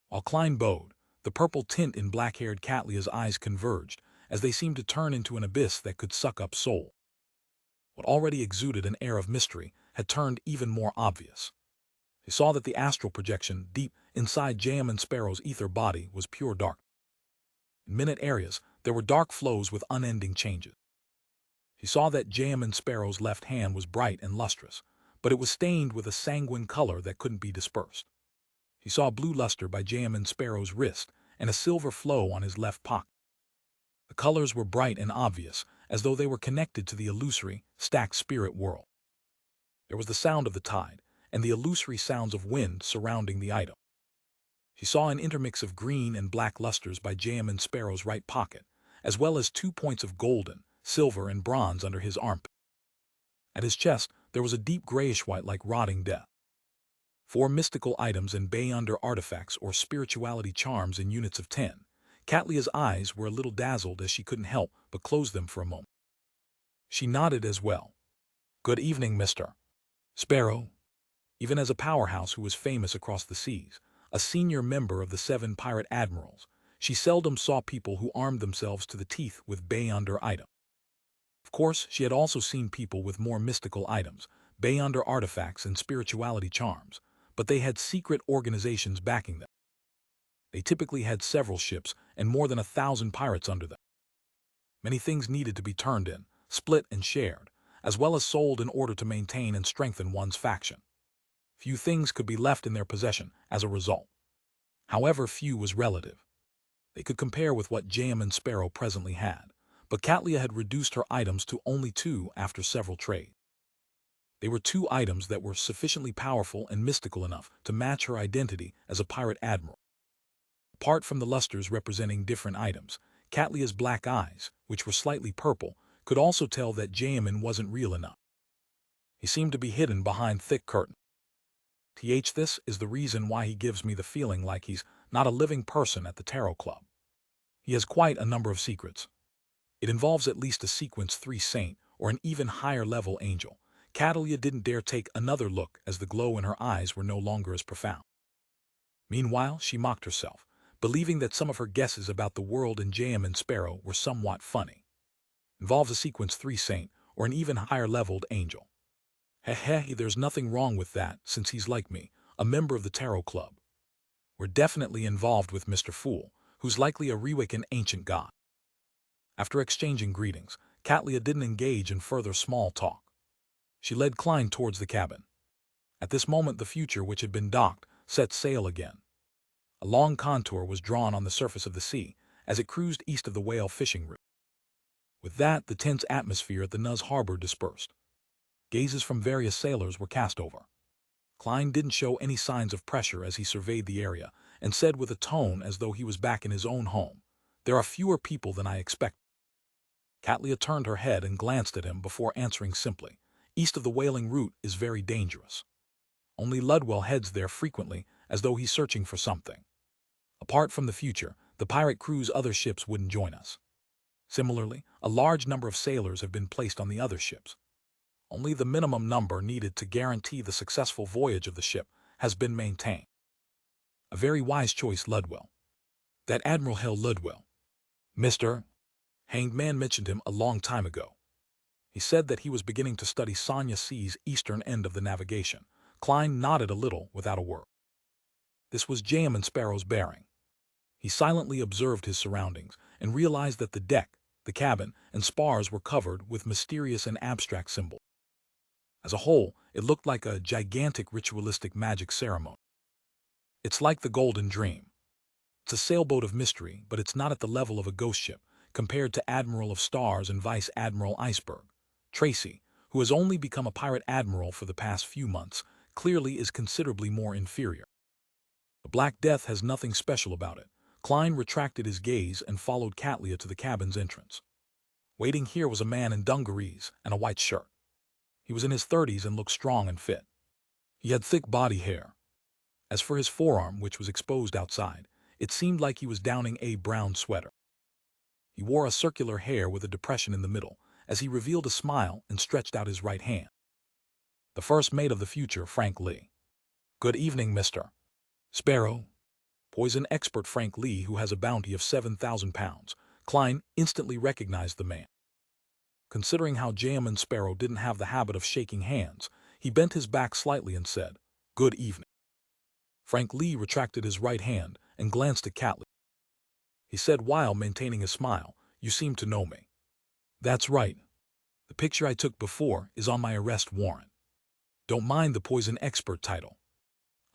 While Klein bowed, the purple tint in black-haired Catlia's eyes converged, as they seemed to turn into an abyss that could suck up soul. What already exuded an air of mystery had turned even more obvious. He saw that the astral projection deep inside J.M. and Sparrow's ether body was pure dark. In minute areas, there were dark flows with unending changes. He saw that J.M. and Sparrow's left hand was bright and lustrous, but it was stained with a sanguine color that couldn't be dispersed. He saw blue luster by J.M. and Sparrow's wrist and a silver flow on his left pocket. The colors were bright and obvious, as though they were connected to the illusory, stacked spirit world. There was the sound of the tide, and the illusory sounds of wind surrounding the item. He saw an intermix of green and black lusters by J.M. and Sparrow's right pocket, as well as 2 points of golden, silver, and bronze under his armpit. At his chest, there was a deep grayish-white like rotting death. 4 mystical items and Bay-under artifacts or spirituality charms in units of 10. Catlia's eyes were a little dazzled as she couldn't help but close them for a moment. She nodded as well. "Good evening, Mr. Sparrow." Even as a powerhouse who was famous across the seas, a senior member of the 7 pirate admirals, she seldom saw people who armed themselves to the teeth with Bay-under items. Of course, she had also seen people with more mystical items, Bay-under artifacts and spirituality charms, but they had secret organizations backing them. They typically had several ships and more than 1,000 pirates under them. Many things needed to be turned in, split and shared, as well as sold in order to maintain and strengthen one's faction. Few things could be left in their possession as a result. However, few was relative. They could compare with what J.M. and Sparrow presently had, but Catlia had reduced her items to only 2 after several trades. They were 2 items that were sufficiently powerful and mystical enough to match her identity as a pirate admiral. Apart from the lusters representing different items, Catlia's black eyes, which were slightly purple, could also tell that Jamin wasn't real enough. He seemed to be hidden behind thick curtains. This is the reason why he gives me the feeling like he's not a living person at the Tarot Club. He has quite a number of secrets. It involves at least a sequence 3 saint or an even higher level angel. Catlia didn't dare take another look as the glow in her eyes were no longer as profound. Meanwhile, she mocked herself, believing that some of her guesses about the world in J.M. and Sparrow were somewhat funny. Involves a sequence 3 saint or an even higher-leveled angel. There's nothing wrong with that, since he's like me, a member of the Tarot Club. We're definitely involved with Mr. Fool, who's likely a reawakened ancient god. After exchanging greetings, Catlia didn't engage in further small talk. She led Klein towards the cabin. At this moment, the future, which had been docked, set sail again. A long contour was drawn on the surface of the sea as it cruised east of the whale fishing route. With that, the tense atmosphere at the Nuz harbor dispersed. Gazes from various sailors were cast over. Klein didn't show any signs of pressure as he surveyed the area and said with a tone as though he was back in his own home, "There are fewer people than I expected." Catlia turned her head and glanced at him before answering simply, "East of the whaling route is very dangerous. Only Ludwell heads there frequently as though he's searching for something. Apart from the future, the pirate crew's other ships wouldn't join us. Similarly, a large number of sailors have been placed on the other ships. Only the minimum number needed to guarantee the successful voyage of the ship has been maintained." A very wise choice, Ludwell. That Admiral Hell Ludwell. Mr. Hanged Man mentioned him a long time ago. He said that he was beginning to study Sonia C's eastern end of the navigation. Klein nodded a little without a word. This was J.M. and Sparrow's bearing. He silently observed his surroundings and realized that the deck, the cabin, and spars were covered with mysterious and abstract symbols. As a whole, it looked like a gigantic ritualistic magic ceremony. It's like the Golden Dream. It's a sailboat of mystery, but it's not at the level of a ghost ship compared to Admiral of Stars and Vice Admiral Iceberg. Tracy, who has only become a pirate admiral for the past few months, clearly is considerably more inferior. The Black Death has nothing special about it. Klein retracted his gaze and followed Catlia to the cabin's entrance. Waiting here was a man in dungarees and a white shirt. He was in his 30s and looked strong and fit. He had thick body hair. As for his forearm, which was exposed outside, it seemed like he was donning a brown sweater. He wore a circular hair with a depression in the middle, as he revealed a smile and stretched out his right hand. The first mate of the future, Frank Lee. "Good evening, Mr. Sparrow." Poison expert Frank Lee, who has a bounty of 7,000 pounds. Klein instantly recognized the man. Considering how Jamin Sparrow didn't have the habit of shaking hands, he bent his back slightly and said, "Good evening." Frank Lee retracted his right hand and glanced at Catley. He said while maintaining his smile, "You seem to know me." "That's right. The picture I took before is on my arrest warrant. Don't mind the poison expert title.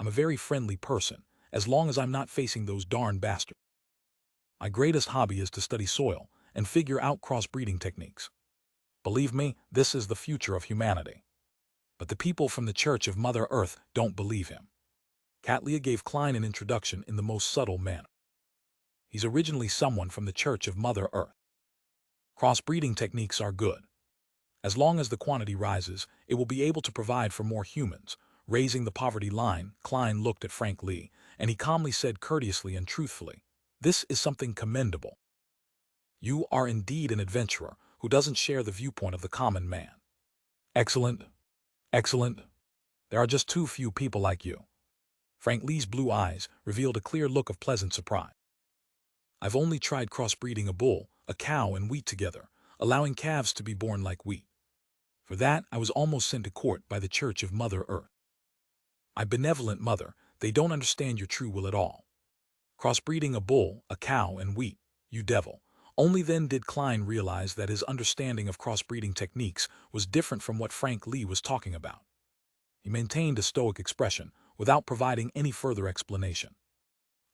I'm a very friendly person, as long as I'm not facing those darn bastards. My greatest hobby is to study soil and figure out crossbreeding techniques. Believe me, this is the future of humanity. But the people from the Church of Mother Earth don't believe him." Catley gave Klein an introduction in the most subtle manner. "He's originally someone from the Church of Mother Earth. Crossbreeding techniques are good. As long as the quantity rises, it will be able to provide for more humans." Raising the poverty line, Klein looked at Frank Lee, and he calmly said courteously and truthfully, "This is something commendable. You are indeed an adventurer who doesn't share the viewpoint of the common man. Excellent, excellent. There are just too few people like you." Frank Lee's blue eyes revealed a clear look of pleasant surprise. "I've only tried crossbreeding a bull, a cow, and wheat together, allowing calves to be born like wheat. For that, I was almost sent to court by the Church of Mother Earth. My benevolent mother, they don't understand your true will at all. Crossbreeding a bull, a cow, and wheat, you devil." Only then did Klein realize that his understanding of crossbreeding techniques was different from what Frank Lee was talking about. He maintained a stoic expression without providing any further explanation.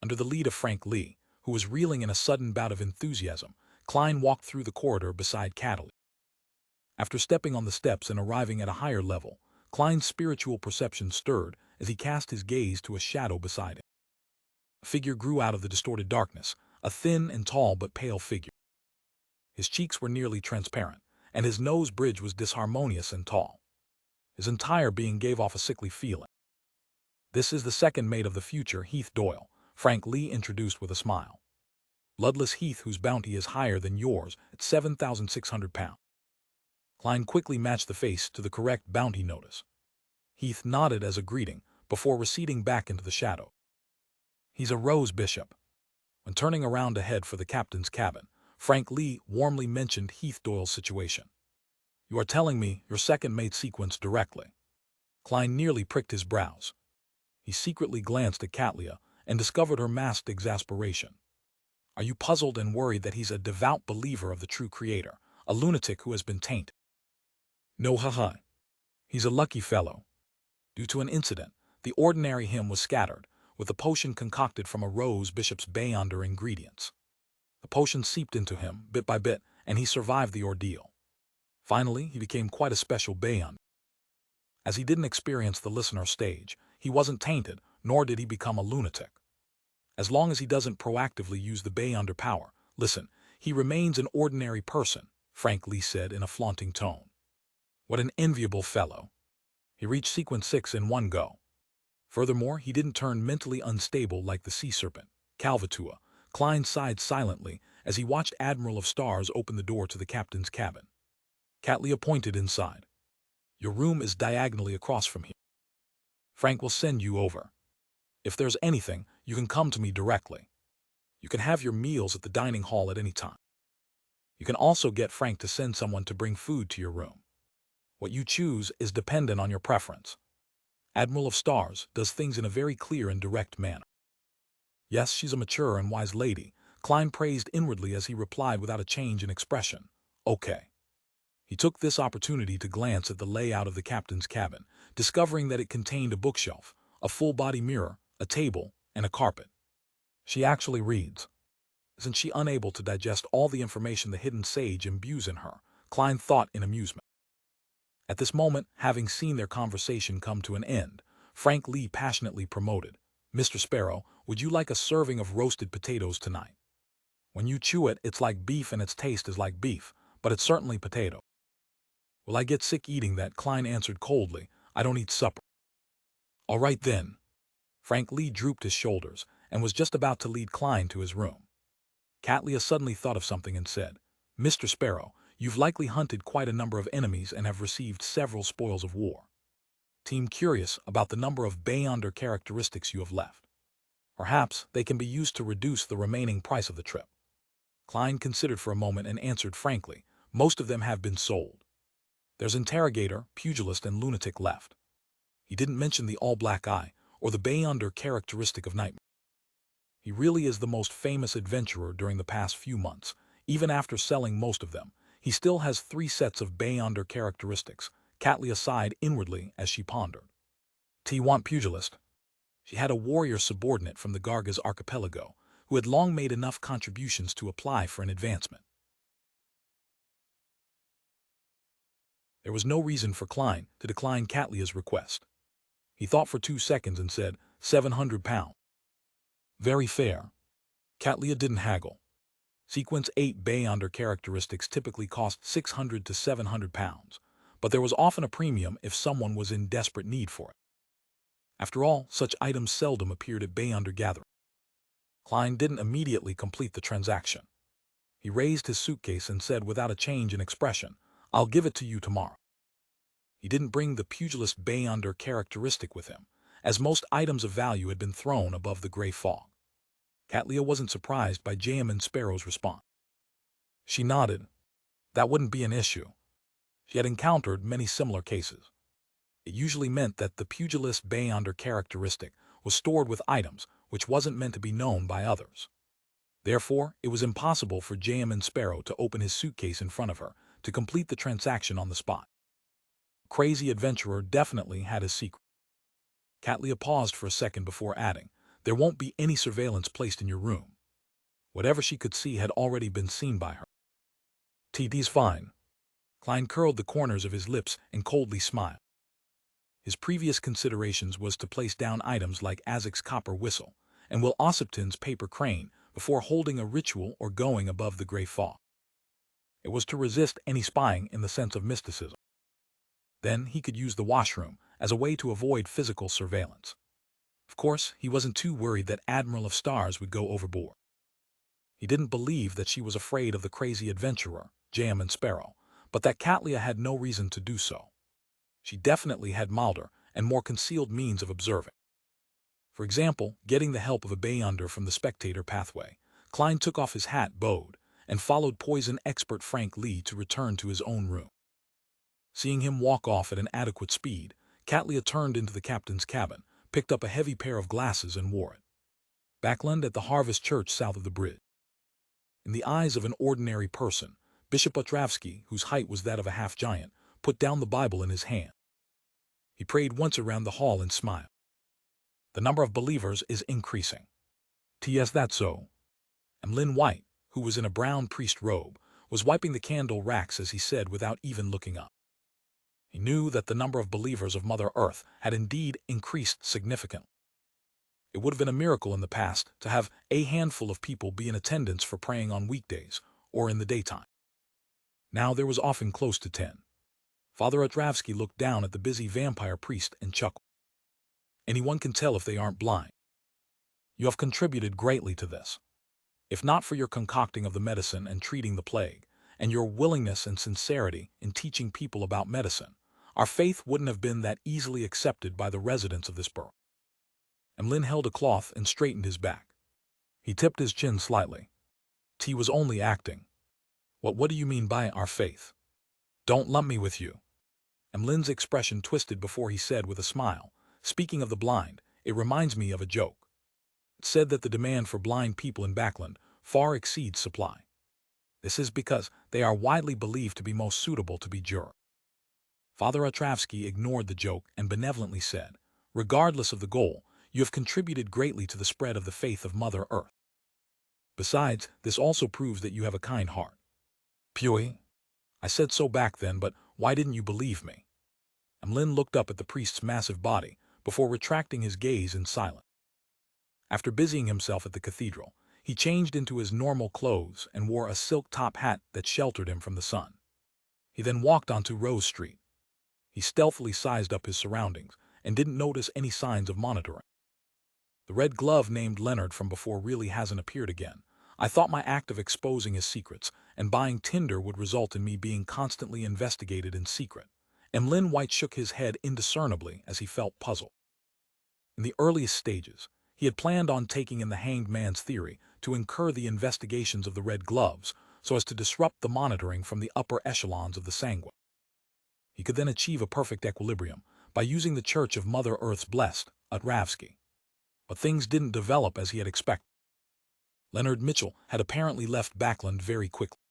Under the lead of Frank Lee, who was reeling in a sudden bout of enthusiasm, Klein walked through the corridor beside Catley. After stepping on the steps and arriving at a higher level, Klein's spiritual perception stirred as he cast his gaze to a shadow beside him. A figure grew out of the distorted darkness, a thin and tall but pale figure. His cheeks were nearly transparent, and his nose bridge was disharmonious and tall. His entire being gave off a sickly feeling. "This is the second mate of the future, Heath Doyle," Frank Lee introduced with a smile. "Bloodless Heath, whose bounty is higher than yours at 7,600 pounds. Klein quickly matched the face to the correct bounty notice. Heath nodded as a greeting before receding back into the shadow. "He's a Rose Bishop." When turning around to head for the captain's cabin, Frank Lee warmly mentioned Heath Doyle's situation. "You are telling me your second mate sequenced directly." Klein nearly pricked his brows. He secretly glanced at Catley and discovered her masked exasperation. "Are you puzzled and worried that he's a devout believer of the true Creator, a lunatic who has been tainted?" "No, haha. He's a lucky fellow. Due to an incident, the ordinary hymn was scattered, with a potion concocted from a Rose Bishop's Beyonder ingredients. The potion seeped into him, bit by bit, and he survived the ordeal. Finally, he became quite a special Beyonder. As he didn't experience the listener stage, he wasn't tainted, nor did he become a lunatic. As long as he doesn't proactively use the Beyonder power, listen, he remains an ordinary person," Frank Lee said in a flaunting tone. "What an enviable fellow. He reached sequence 6 in one go. Furthermore, he didn't turn mentally unstable like the sea serpent, Calvatua." Klein sighed silently as he watched Admiral of Stars open the door to the captain's cabin. Catley pointed inside. "Your room is diagonally across from here. Frank will send you over. If there's anything, you can come to me directly. You can have your meals at the dining hall at any time. You can also get Frank to send someone to bring food to your room. What you choose is dependent on your preference. Admiral of Stars does things in a very clear and direct manner." "Yes, she's a mature and wise lady," Klein praised inwardly as he replied without a change in expression. "Okay." He took this opportunity to glance at the layout of the captain's cabin, discovering that it contained a bookshelf, a full-body mirror, a table, and a carpet. "She actually reads. Isn't she unable to digest all the information the hidden sage imbues in her?" Klein thought in amusement. At this moment, having seen their conversation come to an end, Frank Lee passionately promoted, "Mr. Sparrow, would you like a serving of roasted potatoes tonight? When you chew it, it's like beef and its taste is like beef, but it's certainly potato." "Will I get sick eating that?" Klein answered coldly. "I don't eat supper." "All right then." Frank Lee drooped his shoulders and was just about to lead Klein to his room. Catley suddenly thought of something and said, "Mr. Sparrow, you've likely hunted quite a number of enemies and have received several spoils of war. Team curious about the number of Beyonder characteristics you have left. Perhaps they can be used to reduce the remaining price of the trip. Klein considered for a moment and answered frankly, most of them have been sold. There's interrogator, pugilist, and lunatic left. He didn't mention the all-black eye or the Beyonder characteristic of nightmare. He really is the most famous adventurer during the past few months. Even after selling most of them, he still has 3 sets of Beyonder characteristics. Katlia sighed inwardly as she pondered. T want pugilist. She had a warrior subordinate from the Gargas archipelago who had long made enough contributions to apply for an advancement. There was no reason for Klein to decline Katlia's request. He thought for 2 seconds and said, £700. Very fair. Katlia didn't haggle. Sequence 8 Beyonder characteristics typically cost £600 to £700, but there was often a premium if someone was in desperate need for it. After all, such items seldom appeared at Beyonder gatherings. Klein didn't immediately complete the transaction. He raised his suitcase and said without a change in expression, I'll give it to you tomorrow. He didn't bring the pugilist Beyonder characteristic with him, as most items of value had been thrown above the gray fog. Katlia wasn't surprised by Jamin Sparrow's response. She nodded. That wouldn't be an issue. She had encountered many similar cases. It usually meant that the pugilist Beyonder characteristic was stored with items which wasn't meant to be known by others. Therefore, it was impossible for Jamin Sparrow to open his suitcase in front of her to complete the transaction on the spot. The crazy adventurer definitely had his secret. Katlia paused for a second before adding, there won't be any surveillance placed in your room. Whatever she could see had already been seen by her. TD's fine. Klein curled the corners of his lips and coldly smiled. His previous considerations was to place down items like Azek's copper whistle and Will Ossipton's paper crane before holding a ritual or going above the gray fog. It was to resist any spying in the sense of mysticism. Then he could use the washroom as a way to avoid physical surveillance. Of course, he wasn't too worried that Admiral of Stars would go overboard. He didn't believe that she was afraid of the crazy adventurer, Jamin Sparrow, but that Katlia had no reason to do so. She definitely had milder and more concealed means of observing. For example, getting the help of a Beyonder from the spectator pathway, Klein took off his hat, bowed, and followed poison expert Frank Lee to return to his own room. Seeing him walk off at an adequate speed, Katlia turned into the captain's cabin, picked up a heavy pair of glasses and wore it. Backland at the Harvest Church south of the bridge. In the eyes of an ordinary person, Bishop Otravsky, whose height was that of a half-giant, put down the Bible in his hand. He prayed once around the hall and smiled. The number of believers is increasing. T.S. That's so. Emlyn White, who was in a brown priest robe, was wiping the candle racks as he said without even looking up. He knew that the number of believers of Mother Earth had indeed increased significantly. It would have been a miracle in the past to have a handful of people be in attendance for praying on weekdays or in the daytime. Now there was often close to 10. Father Otravsky looked down at the busy vampire priest and chuckled. Anyone can tell if they aren't blind. You have contributed greatly to this. If not for your concocting of the medicine and treating the plague, and your willingness and sincerity in teaching people about medicine, our faith wouldn't have been that easily accepted by the residents of this borough. Emlyn held a cloth and straightened his back. He tipped his chin slightly. T was only acting. What do you mean by our faith? Don't lump me with you. Emlyn's expression twisted before he said with a smile, speaking of the blind, it reminds me of a joke. It said that the demand for blind people in Backland far exceeds supply. This is because they are widely believed to be most suitable to be jurors. Father Otravsky ignored the joke and benevolently said, regardless of the goal, you have contributed greatly to the spread of the faith of Mother Earth. Besides, this also proves that you have a kind heart. Puy, I said so back then, but why didn't you believe me? Emlyn looked up at the priest's massive body before retracting his gaze in silence. After busying himself at the cathedral, he changed into his normal clothes and wore a silk top hat that sheltered him from the sun. He then walked onto Rose Street. He stealthily sized up his surroundings and didn't notice any signs of monitoring. The red glove named Leonard from before really hasn't appeared again. I thought my act of exposing his secrets and buying tinder would result in me being constantly investigated in secret. Emlyn White shook his head indiscernibly as he felt puzzled. In the earliest stages, He had planned on taking in the hanged man's theory to incur the investigations of the Red Gloves so as to disrupt the monitoring from the upper echelons of the Sanguine. He could then achieve a perfect equilibrium by using the Church of Mother Earth's blessed at Ravsky. But things didn't develop as he had expected. Leonard Mitchell had apparently left Backland very quickly.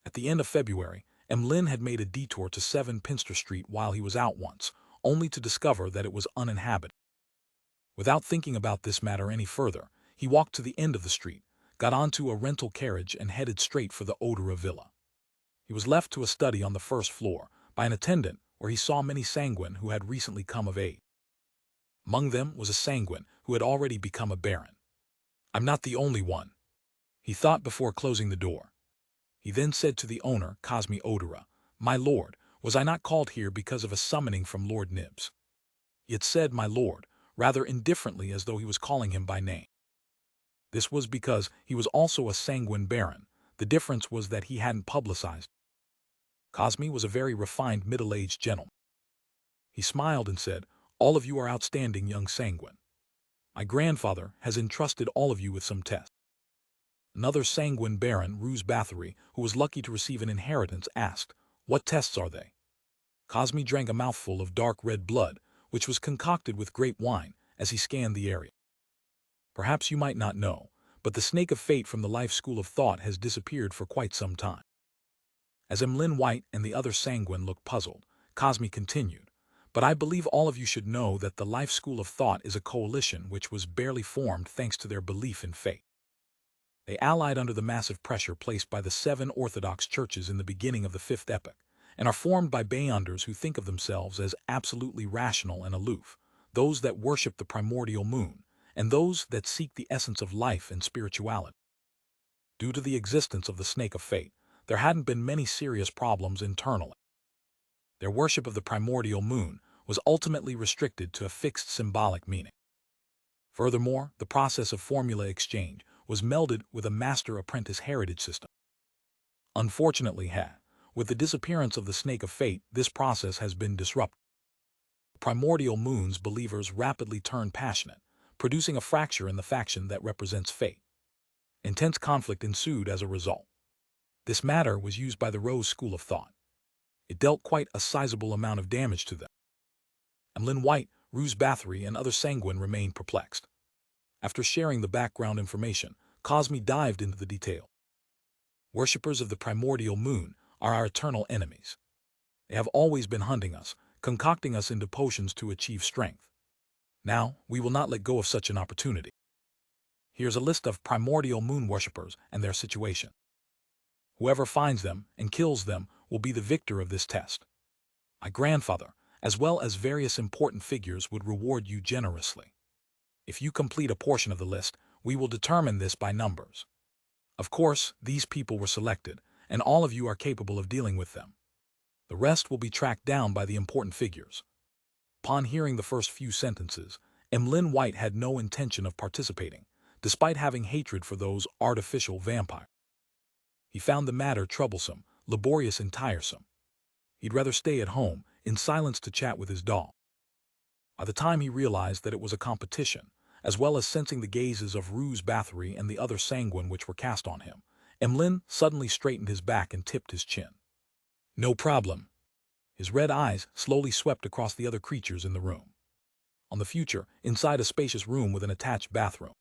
At the end of February, Emlyn had made a detour to 7 Pinster Street while he was out once, only to discover that it was uninhabited. Without thinking about this matter any further, he walked to the end of the street, got onto a rental carriage and headed straight for the Odora Villa. He was left to a study on the first floor by an attendant where he saw many Sanguine who had recently come of age. Among them was a Sanguine who had already become a baron. "I'm not the only one," he thought before closing the door. He then said to the owner, Cosme Odora, "My lord, was I not called here because of a summoning from Lord Nibs?" He had said "my lord," rather indifferently as though he was calling him by name. This was because he was also a Sanguine baron. The difference was that he hadn't publicized. Cosme was a very refined middle-aged gentleman. He smiled and said, "All of you are outstanding young Sanguine. My grandfather has entrusted all of you with some tests." Another Sanguine baron, Ruse Bathory, who was lucky to receive an inheritance, asked, "What tests are they?" Cosme drank a mouthful of dark red blood, which was concocted with grape wine, as he scanned the area. "Perhaps you might not know, but the Snake of Fate from the Life School of Thought has disappeared for quite some time." As Emlyn White and the other Sanguine looked puzzled, Cosme continued, "But I believe all of you should know that the Life School of Thought is a coalition which was barely formed thanks to their belief in fate. They allied under the massive pressure placed by the 7 Orthodox churches in the beginning of the 5th epoch, and are formed by Bayonders who think of themselves as absolutely rational and aloof, those that worship the primordial moon, and those that seek the essence of life and spirituality. Due to the existence of the Snake of Fate, there hadn't been many serious problems internally. Their worship of the primordial moon was ultimately restricted to a fixed symbolic meaning. Furthermore, the process of formula exchange was melded with a master-apprentice heritage system. Unfortunately, with the disappearance of the Snake of Fate, this process has been disrupted. The primordial moon's believers rapidly turned passionate, producing a fracture in the faction that represents fate. Intense conflict ensued as a result. This matter was used by the Rose School of Thought. It dealt quite a sizable amount of damage to them. Emlyn White, Ruse Bathory, and other Sanguine remained perplexed. After sharing the background information, Cosme dived into the detail. "Worshippers of the primordial moon are our eternal enemies. They have always been hunting us, concocting us into potions to achieve strength. Now, we will not let go of such an opportunity. Here's a list of primordial moon worshippers and their situation. Whoever finds them and kills them will be the victor of this test. My grandfather, as well as various important figures, would reward you generously. If you complete a portion of the list, we will determine this by numbers. Of course, these people were selected, and all of you are capable of dealing with them. The rest will be tracked down by the important figures." Upon hearing the first few sentences, Emlyn White had no intention of participating, despite having hatred for those artificial vampires. He found the matter troublesome, laborious, and tiresome. He'd rather stay at home, in silence, to chat with his doll. By the time he realized that it was a competition, as well as sensing the gazes of Ruse Bathory and the other Sanguine which were cast on him, Emlyn suddenly straightened his back and tipped his chin. "No problem." His red eyes slowly swept across the other creatures in the room. On the future, inside a spacious room with an attached bathroom.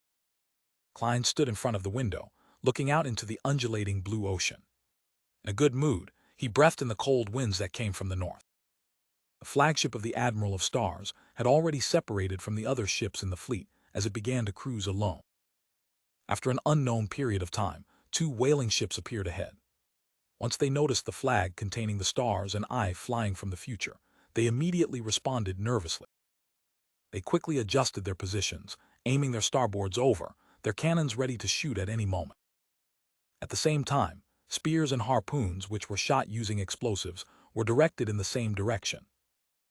Klein stood in front of the window, looking out into the undulating blue ocean. In a good mood, he breathed in the cold winds that came from the north. The flagship of the Admiral of Stars had already separated from the other ships in the fleet as it began to cruise alone. After an unknown period of time, 2 whaling ships appeared ahead. Once they noticed the flag containing the stars and eye flying from the future, they immediately responded nervously. They quickly adjusted their positions, aiming their starboards over, their cannons ready to shoot at any moment. At the same time, spears and harpoons, which were shot using explosives, were directed in the same direction.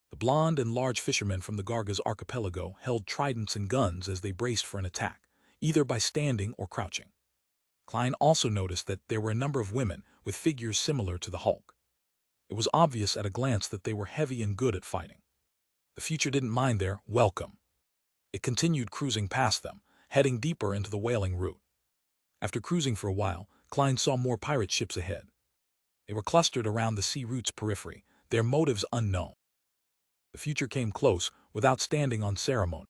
The blonde and large fishermen from the Garga's archipelago held tridents and guns as they braced for an attack, either by standing or crouching. Klein also noticed that there were a number of women with figures similar to the Hulk. It was obvious at a glance that they were heavy and good at fighting. The future didn't mind their welcome. It continued cruising past them, heading deeper into the whaling route. After cruising for a while, Klein saw more pirate ships ahead. They were clustered around the sea route's periphery, their motives unknown. The future came close, without standing on ceremony.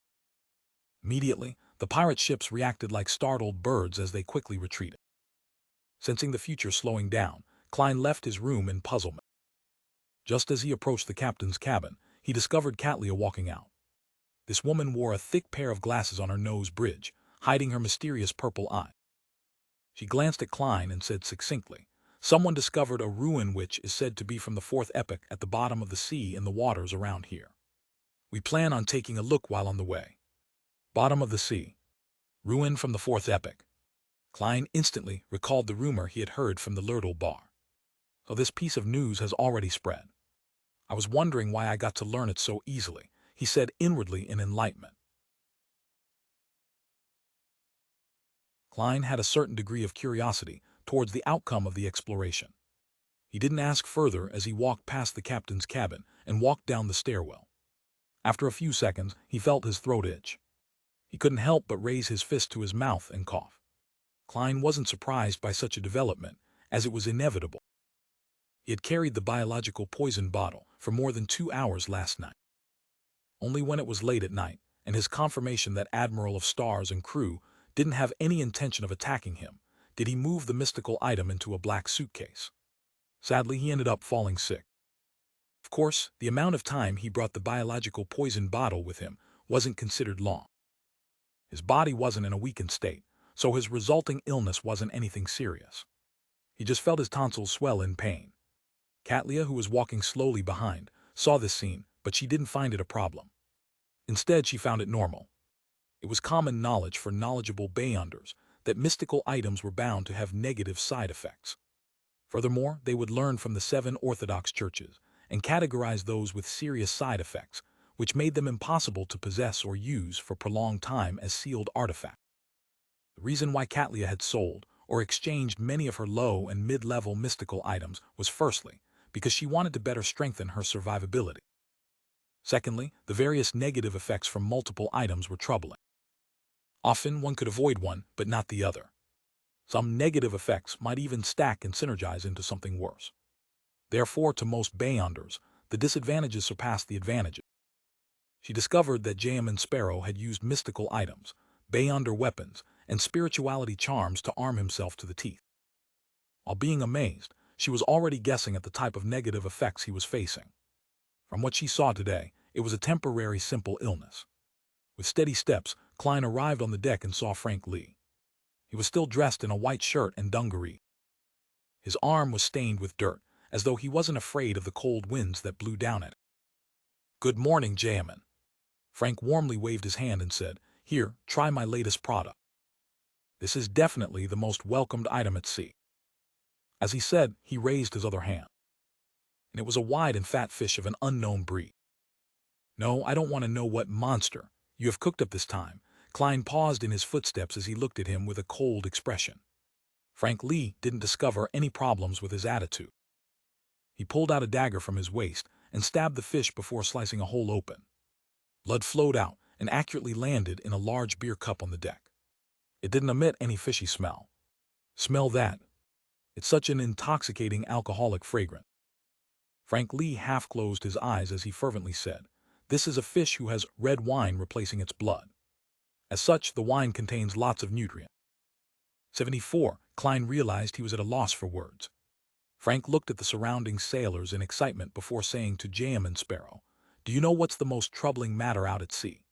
Immediately, the pirate ships reacted like startled birds as they quickly retreated. Sensing the future slowing down, Klein left his room in puzzlement. Just as he approached the captain's cabin, he discovered Katlia walking out. This woman wore a thick pair of glasses on her nose bridge, hiding her mysterious purple eye. She glanced at Klein and said succinctly, "Someone discovered a ruin which is said to be from the fourth epoch at the bottom of the sea in the waters around here. We plan on taking a look while on the way." Bottom of the sea. Ruin from the fourth epoch. Klein instantly recalled the rumor he had heard from the Lurtle bar. So this piece of news has already spread. I was wondering why I got to learn it so easily, he said inwardly in enlightenment. Klein had a certain degree of curiosity towards the outcome of the exploration. He didn't ask further as he walked past the captain's cabin and walked down the stairwell. After a few seconds, he felt his throat itch. He couldn't help but raise his fist to his mouth and cough. Klein wasn't surprised by such a development, as it was inevitable. He had carried the biological poison bottle for more than 2 hours last night. Only when it was late at night, and his confirmation that Admiral of Stars and crew didn't have any intention of attacking him, did he move the mystical item into a black suitcase. Sadly, he ended up falling sick. Of course, the amount of time he brought the biological poison bottle with him wasn't considered long. His body wasn't in a weakened state, so his resulting illness wasn't anything serious. He just felt his tonsils swell in pain. Katlia, who was walking slowly behind, saw this scene, but she didn't find it a problem. Instead, she found it normal. It was common knowledge for knowledgeable Beyonders that mystical items were bound to have negative side effects. Furthermore, they would learn from the 7 Orthodox churches and categorize those with serious side effects, which made them impossible to possess or use for prolonged time as sealed artifacts. The reason why Katlia had sold or exchanged many of her low and mid-level mystical items was firstly, because she wanted to better strengthen her survivability. Secondly, the various negative effects from multiple items were troubling. Often one could avoid one, but not the other. Some negative effects might even stack and synergize into something worse. Therefore, to most Beyonders, the disadvantages surpassed the advantages. She discovered that Jayaman Sparrow had used mystical items, Beyonder weapons, and spirituality charms to arm himself to the teeth. While being amazed, she was already guessing at the type of negative effects he was facing. From what she saw today, it was a temporary simple illness. With steady steps, Klein arrived on the deck and saw Frank Lee. He was still dressed in a white shirt and dungaree. His arm was stained with dirt, as though he wasn't afraid of the cold winds that blew down at him. "Good morning, Jayaman." Frank warmly waved his hand and said, "Here, try my latest product. This is definitely the most welcomed item at sea." As he said, he raised his other hand. And it was a wide and fat fish of an unknown breed. "No, I don't want to know what monster you have cooked up this time." Klein paused in his footsteps as he looked at him with a cold expression. Frank Lee didn't discover any problems with his attitude. He pulled out a dagger from his waist and stabbed the fish before slicing a hole open. Blood flowed out and accurately landed in a large beer cup on the deck. It didn't emit any fishy smell. "Smell that. It's such an intoxicating alcoholic fragrance." Frank Lee half closed his eyes as he fervently said, "This is a fish who has red wine replacing its blood. As such, the wine contains lots of nutrients." 74. Klein realized he was at a loss for words. Frank looked at the surrounding sailors in excitement before saying to Jayaman Sparrow, "Do you know what's the most troubling matter out at sea?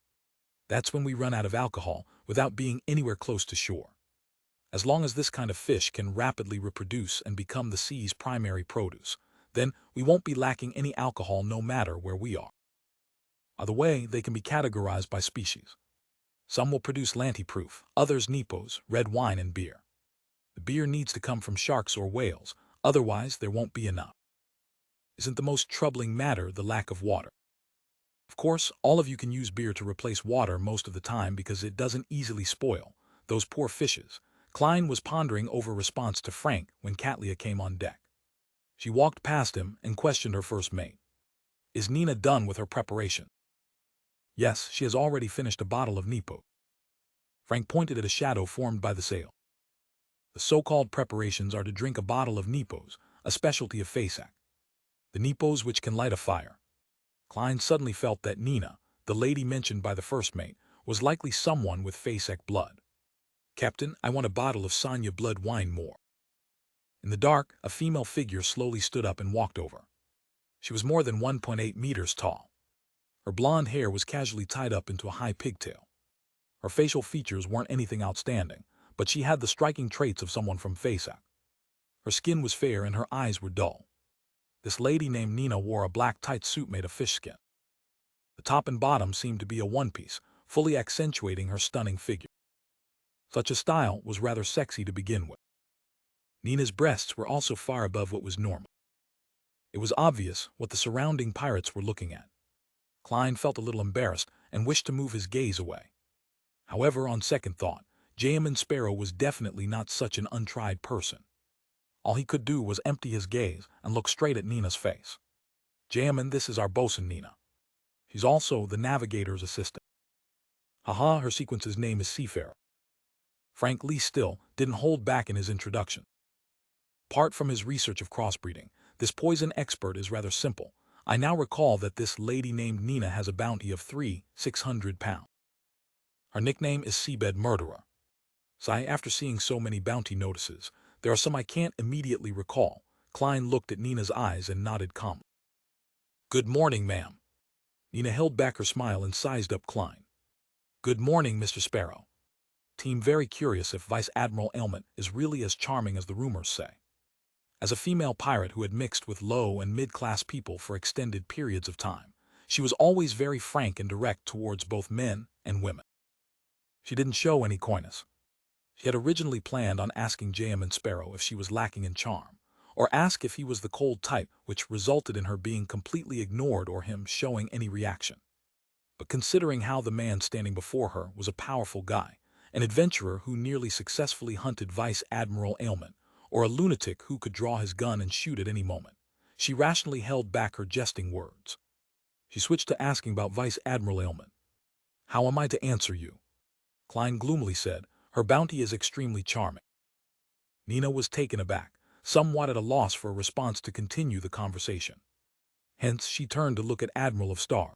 That's when we run out of alcohol without being anywhere close to shore. As long as this kind of fish can rapidly reproduce and become the sea's primary produce, then we won't be lacking any alcohol no matter where we are. By the way, they can be categorized by species. Some will produce Lanty-proof, others Nepos, red wine, and beer. The beer needs to come from sharks or whales, otherwise there won't be enough. Isn't the most troubling matter the lack of water? Of course, all of you can use beer to replace water most of the time because it doesn't easily spoil. Those poor fishes." Klein was pondering over response to Frank when Katlia came on deck. She walked past him and questioned her first mate. "Is Nina done with her preparation?" Yes, she has already finished a bottle of Nepo. Frank pointed at a shadow formed by the sail. The so-called preparations are to drink a bottle of Nepos, a specialty of Fasak. The Nepos which can light a fire. Klein suddenly felt that Nina, the lady mentioned by the first mate, was likely someone with Fasak blood. Captain, I want a bottle of Sonya blood wine more. In the dark, a female figure slowly stood up and walked over. She was more than 1.8 meters tall. Her blonde hair was casually tied up into a high pigtail. Her facial features weren't anything outstanding, but she had the striking traits of someone from Fasak. Her skin was fair and her eyes were dull. This lady named Nina wore a black tight suit made of fish skin. The top and bottom seemed to be a one-piece, fully accentuating her stunning figure. Such a style was rather sexy to begin with. Nina's breasts were also far above what was normal. It was obvious what the surrounding pirates were looking at. Klein felt a little embarrassed and wished to move his gaze away. However, on second thought, Jamin Sparrow was definitely not such an untried person. All he could do was empty his gaze and look straight at Nina's face. Jamin, this is our bosun Nina. She's also the navigator's assistant. Haha, her sequence's name is Seafarer. Frank Lee still didn't hold back in his introduction. Apart from his research of crossbreeding, this poison expert is rather simple. I now recall that this lady named Nina has a bounty of 600 pounds. Her nickname is Seabed Murderer. After seeing so many bounty notices, there are some I can't immediately recall. Klein looked at Nina's eyes and nodded calmly. Good morning, ma'am. Nina held back her smile and sized up Klein. Good morning, Mr. Sparrow. Team very curious if Vice Admiral Ailment is really as charming as the rumors say. As a female pirate who had mixed with low and mid-class people for extended periods of time, she was always very frank and direct towards both men and women. She didn't show any coyness. She had originally planned on asking J.M. Sparrow if she was lacking in charm, or ask if he was the cold type, which resulted in her being completely ignored or him showing any reaction. But considering how the man standing before her was a powerful guy, an adventurer who nearly successfully hunted Vice Admiral Ailment, or a lunatic who could draw his gun and shoot at any moment, she rationally held back her jesting words. She switched to asking about Vice Admiral Ailment. How am I to answer you? Klein gloomily said, her bounty is extremely charming. Nina was taken aback, somewhat at a loss for a response to continue the conversation. Hence, she turned to look at Admiral of Star.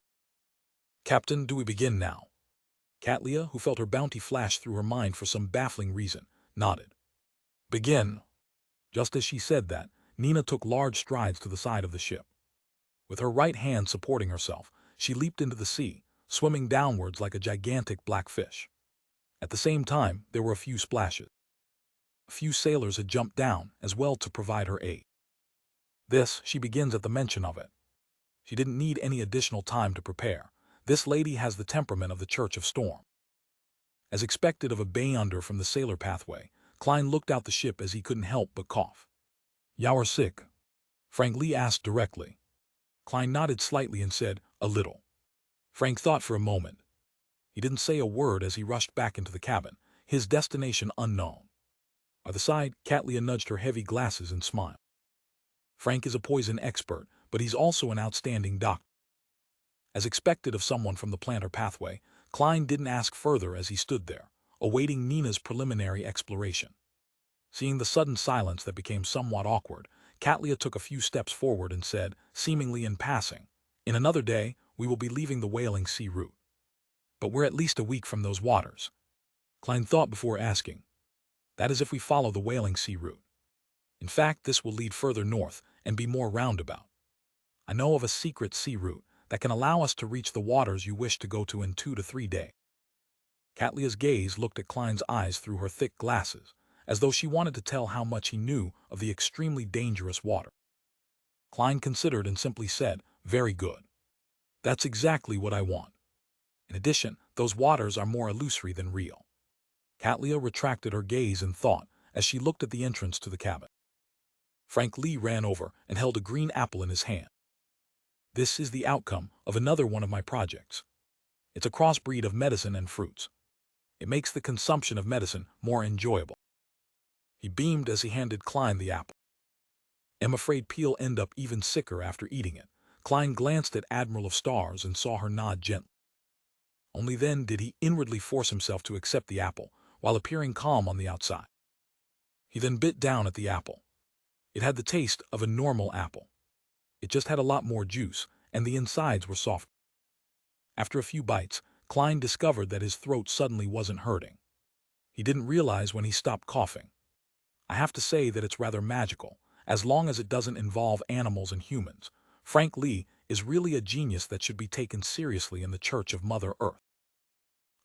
Captain, do we begin now? Katlia, who felt her bounty flash through her mind for some baffling reason, nodded. Begin. Just as she said that, Nina took large strides to the side of the ship. With her right hand supporting herself, she leaped into the sea, swimming downwards like a gigantic black fish. At the same time, there were a few splashes. A few sailors had jumped down as well to provide her aid. This, she begins at the mention of it. She didn't need any additional time to prepare. This lady has the temperament of the Church of Storm. As expected of a Bayunder from the sailor pathway, Klein looked out the ship as he couldn't help but cough. You're sick? Frank Lee asked directly. Klein nodded slightly and said, a little. Frank thought for a moment. He didn't say a word as he rushed back into the cabin, his destination unknown. By the side, Katlia nudged her heavy glasses and smiled. Frank is a poison expert, but he's also an outstanding doctor. As expected of someone from the planter pathway, Klein didn't ask further as he stood there, awaiting Nina's preliminary exploration. Seeing the sudden silence that became somewhat awkward, Katlia took a few steps forward and said, seemingly in passing, in another day, we will be leaving the Whaling Sea route. But we're at least a week from those waters. Klein thought before asking. That is if we follow the Whaling Sea route. In fact, this will lead further north and be more roundabout. I know of a secret sea route that can allow us to reach the waters you wish to go to in 2 to 3 days. Katlia's gaze looked at Klein's eyes through her thick glasses, as though she wanted to tell how much he knew of the extremely dangerous water. Klein considered and simply said, very good. That's exactly what I want. In addition, those waters are more illusory than real. Katlia retracted her gaze in thought as she looked at the entrance to the cabin. Frank Lee ran over and held a green apple in his hand. This is the outcome of another one of my projects. It's a crossbreed of medicine and fruits. It makes the consumption of medicine more enjoyable. He beamed as he handed Klein the apple. I'm afraid Peel'll end up even sicker after eating it. Klein glanced at Admiral of Stars and saw her nod gently. Only then did he inwardly force himself to accept the apple, while appearing calm on the outside. He then bit down at the apple. It had the taste of a normal apple. It just had a lot more juice, and the insides were soft. After a few bites, Klein discovered that his throat suddenly wasn't hurting. He didn't realize when he stopped coughing. I have to say that it's rather magical, as long as it doesn't involve animals and humans. Frank Lee is really a genius that should be taken seriously in the Church of Mother Earth.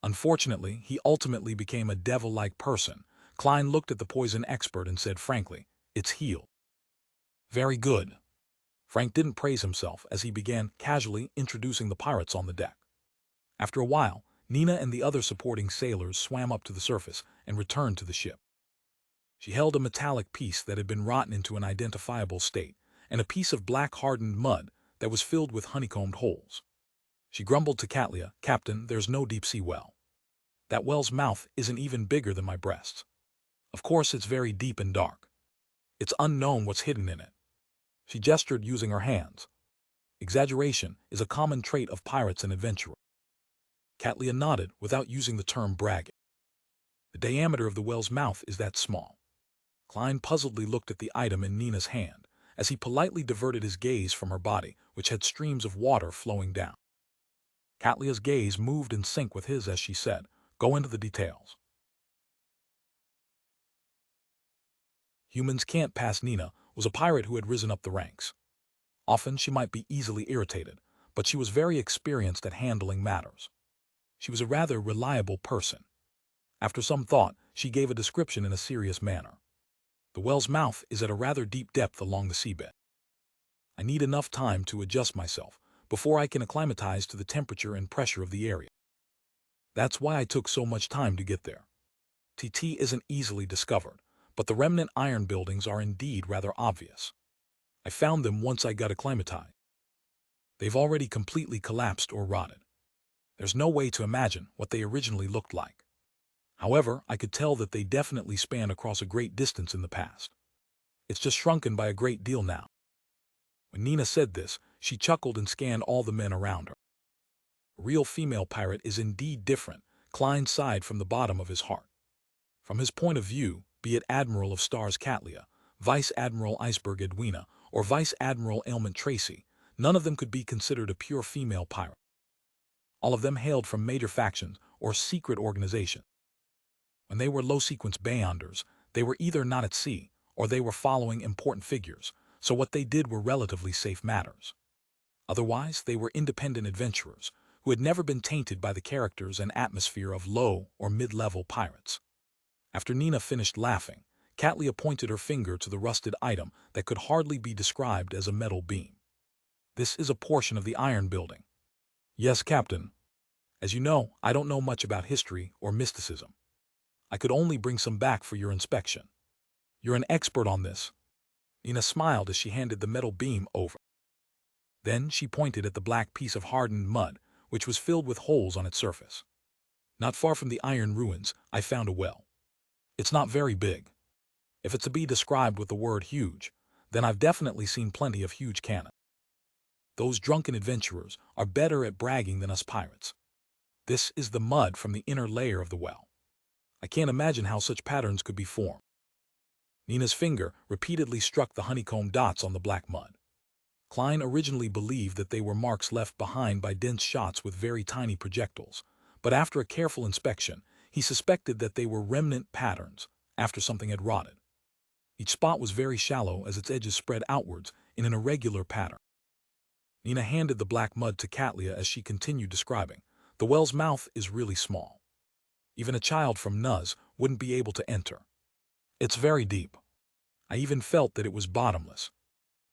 Unfortunately, he ultimately became a devil-like person. Klein looked at the poison expert and said frankly, "It's healed." Very good. Frank didn't praise himself as he began casually introducing the pirates on the deck. After a while, Nina and the other supporting sailors swam up to the surface and returned to the ship. She held a metallic piece that had been rotten into an identifiable state, and a piece of black hardened mud that was filled with honeycombed holes. She grumbled to Katlia, "Captain, there's no deep-sea well. That well's mouth isn't even bigger than my breasts. Of course it's very deep and dark. It's unknown what's hidden in it." She gestured using her hands. Exaggeration is a common trait of pirates and adventurers. Katlia nodded without using the term bragging. The diameter of the well's mouth is that small. Klein puzzledly looked at the item in Nina's hand, as he politely diverted his gaze from her body, which had streams of water flowing down. Katlia's gaze moved in sync with his as she said, "Go into the details." Humans can't pass. Nina was a pirate who had risen up the ranks. Often she might be easily irritated, but she was very experienced at handling matters. She was a rather reliable person. After some thought, she gave a description in a serious manner. "The well's mouth is at a rather deep depth along the seabed. I need enough time to adjust myself before I can acclimatize to the temperature and pressure of the area. That's why I took so much time to get there. TT isn't easily discovered, but the remnant iron buildings are indeed rather obvious. I found them once I got acclimatized. They've already completely collapsed or rotted. There's no way to imagine what they originally looked like. However, I could tell that they definitely spanned across a great distance in the past. It's just shrunken by a great deal now." When Nina said this, she chuckled and scanned all the men around her. A real female pirate is indeed different, Klein sighed from the bottom of his heart. From his point of view, be it Admiral of Stars Katlia, Vice Admiral Iceberg Edwina, or Vice Admiral Ailment Tracy, none of them could be considered a pure female pirate. All of them hailed from major factions or secret organizations. When they were low-sequence bayonders, they were either not at sea, or they were following important figures, so what they did were relatively safe matters. Otherwise, they were independent adventurers, who had never been tainted by the characters and atmosphere of low or mid-level pirates. After Nina finished laughing, Katlia pointed her finger to the rusted item that could hardly be described as a metal beam. "This is a portion of the iron building." "Yes, Captain. As you know, I don't know much about history or mysticism. I could only bring some back for your inspection." "You're an expert on this." Nina smiled as she handed the metal beam over. Then she pointed at the black piece of hardened mud, which was filled with holes on its surface. "Not far from the iron ruins, I found a well. It's not very big. If it's to be described with the word huge, then I've definitely seen plenty of huge cannons. Those drunken adventurers are better at bragging than us pirates. This is the mud from the inner layer of the well. I can't imagine how such patterns could be formed." Nina's finger repeatedly struck the honeycomb dots on the black mud. Klein originally believed that they were marks left behind by dense shots with very tiny projectiles, but after a careful inspection, he suspected that they were remnant patterns after something had rotted. Each spot was very shallow as its edges spread outwards in an irregular pattern. Nina handed the black mud to Katlia as she continued describing. "The well's mouth is really small. Even a child from Nuz wouldn't be able to enter. It's very deep. I even felt that it was bottomless.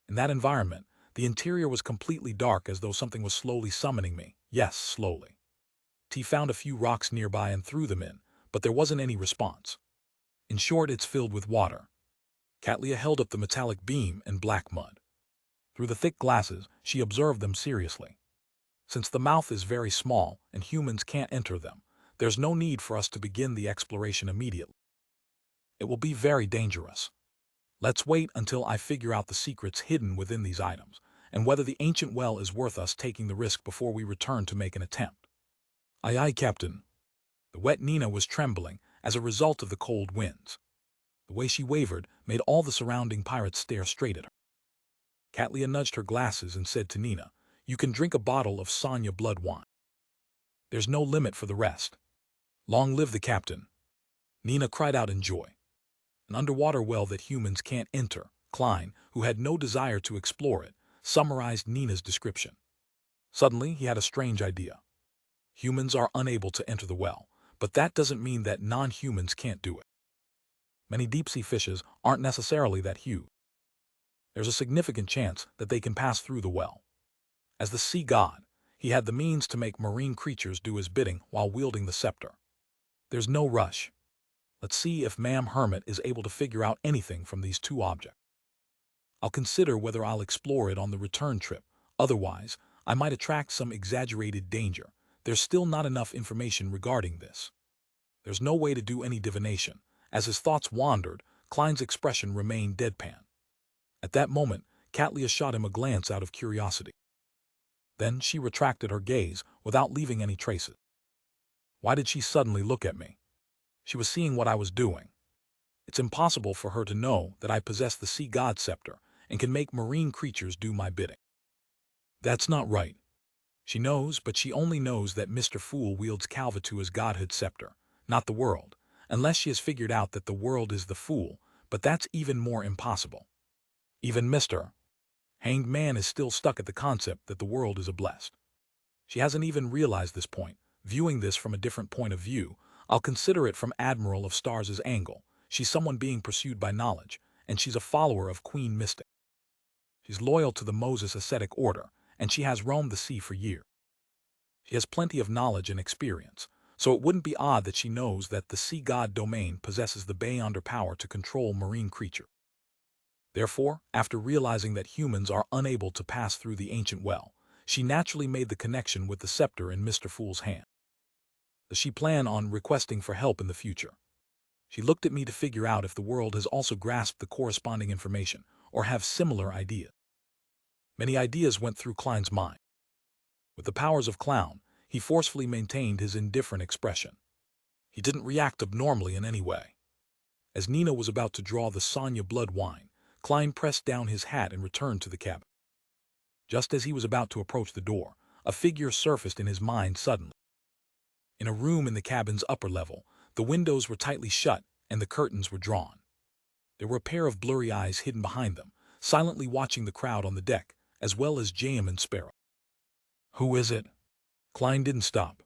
In that environment, the interior was completely dark as though something was slowly summoning me. Yes, slowly. T found a few rocks nearby and threw them in, but there wasn't any response. In short, it's filled with water." Katlia held up the metallic beam and black mud. Through the thick glasses, she observed them seriously. "Since the mouth is very small and humans can't enter them, there's no need for us to begin the exploration immediately. It will be very dangerous. Let's wait until I figure out the secrets hidden within these items, and whether the ancient well is worth us taking the risk before we return to make an attempt." Aye, aye, Captain. The wet Nina was trembling as a result of the cold winds. The way she wavered made all the surrounding pirates stare straight at her. Catlia nudged her glasses and said to Nina, "You can drink a bottle of Sonya blood wine. There's no limit for the rest. Long live the captain." Nina cried out in joy. An underwater well that humans can't enter. Klein, who had no desire to explore it, summarized Nina's description. Suddenly, he had a strange idea. Humans are unable to enter the well, but that doesn't mean that non-humans can't do it. Many deep-sea fishes aren't necessarily that huge. There's a significant chance that they can pass through the well. As the sea god, he had the means to make marine creatures do his bidding while wielding the scepter. There's no rush. Let's see if Ma'am Hermit is able to figure out anything from these two objects. I'll consider whether I'll explore it on the return trip. Otherwise, I might attract some exaggerated danger. There's still not enough information regarding this. There's no way to do any divination. As his thoughts wandered, Klein's expression remained deadpan. At that moment, Catlia shot him a glance out of curiosity. Then she retracted her gaze without leaving any traces. Why did she suddenly look at me? She was seeing what I was doing. It's impossible for her to know that I possess the sea god scepter and can make marine creatures do my bidding. That's not right. She knows, but she only knows that Mr. Fool wields Calvatua's godhood scepter, not the world, unless she has figured out that the world is the fool, but that's even more impossible. Even Mr. Hanged Man is still stuck at the concept that the world is a blessed. She hasn't even realized this point. Viewing this from a different point of view, I'll consider it from Admiral of Stars' angle. She's someone being pursued by knowledge, and she's a follower of Queen Mystic. She's loyal to the Moses ascetic order, and she has roamed the sea for years. She has plenty of knowledge and experience, so it wouldn't be odd that she knows that the sea god domain possesses the beyonder power to control marine creatures. Therefore, after realizing that humans are unable to pass through the ancient well, she naturally made the connection with the scepter in Mr. Fool's hand. Does she plan on requesting for help in the future? She looked at me to figure out if the world has also grasped the corresponding information or have similar ideas. Many ideas went through Klein's mind. With the powers of Clown, he forcefully maintained his indifferent expression. He didn't react abnormally in any way. As Nina was about to draw the Sonya blood wine, Klein pressed down his hat and returned to the cabin. Just as he was about to approach the door, a figure surfaced in his mind suddenly. In a room in the cabin's upper level, the windows were tightly shut and the curtains were drawn. There were a pair of blurry eyes hidden behind them, silently watching the crowd on the deck, as well as Jam and Sparrow. "Who is it?" Klein didn't stop.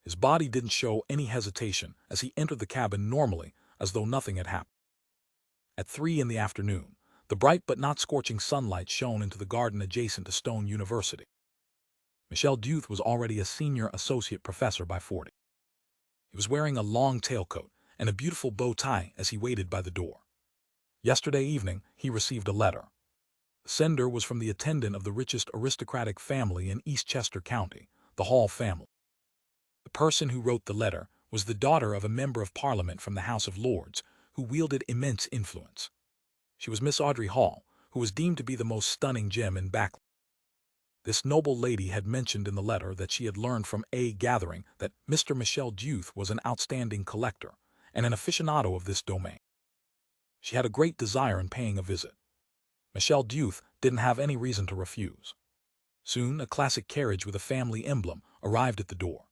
His body didn't show any hesitation as he entered the cabin normally, as though nothing had happened. At 3 in the afternoon, the bright but not scorching sunlight shone into the garden adjacent to Stone University. Michel Duth was already a senior associate professor by 40. He was wearing a long tailcoat and a beautiful bow tie as he waited by the door. Yesterday evening, he received a letter. The sender was from the attendant of the richest aristocratic family in Eastchester County, the Hall family. The person who wrote the letter was the daughter of a member of Parliament from the House of Lords, who wielded immense influence. She was Miss Audrey Hall, who was deemed to be the most stunning gem in Backland. This noble lady had mentioned in the letter that she had learned from a gathering that Mr. Michel Duth was an outstanding collector and an aficionado of this domain. She had a great desire in paying a visit. Michel Duth didn't have any reason to refuse. Soon, a classic carriage with a family emblem arrived at the door.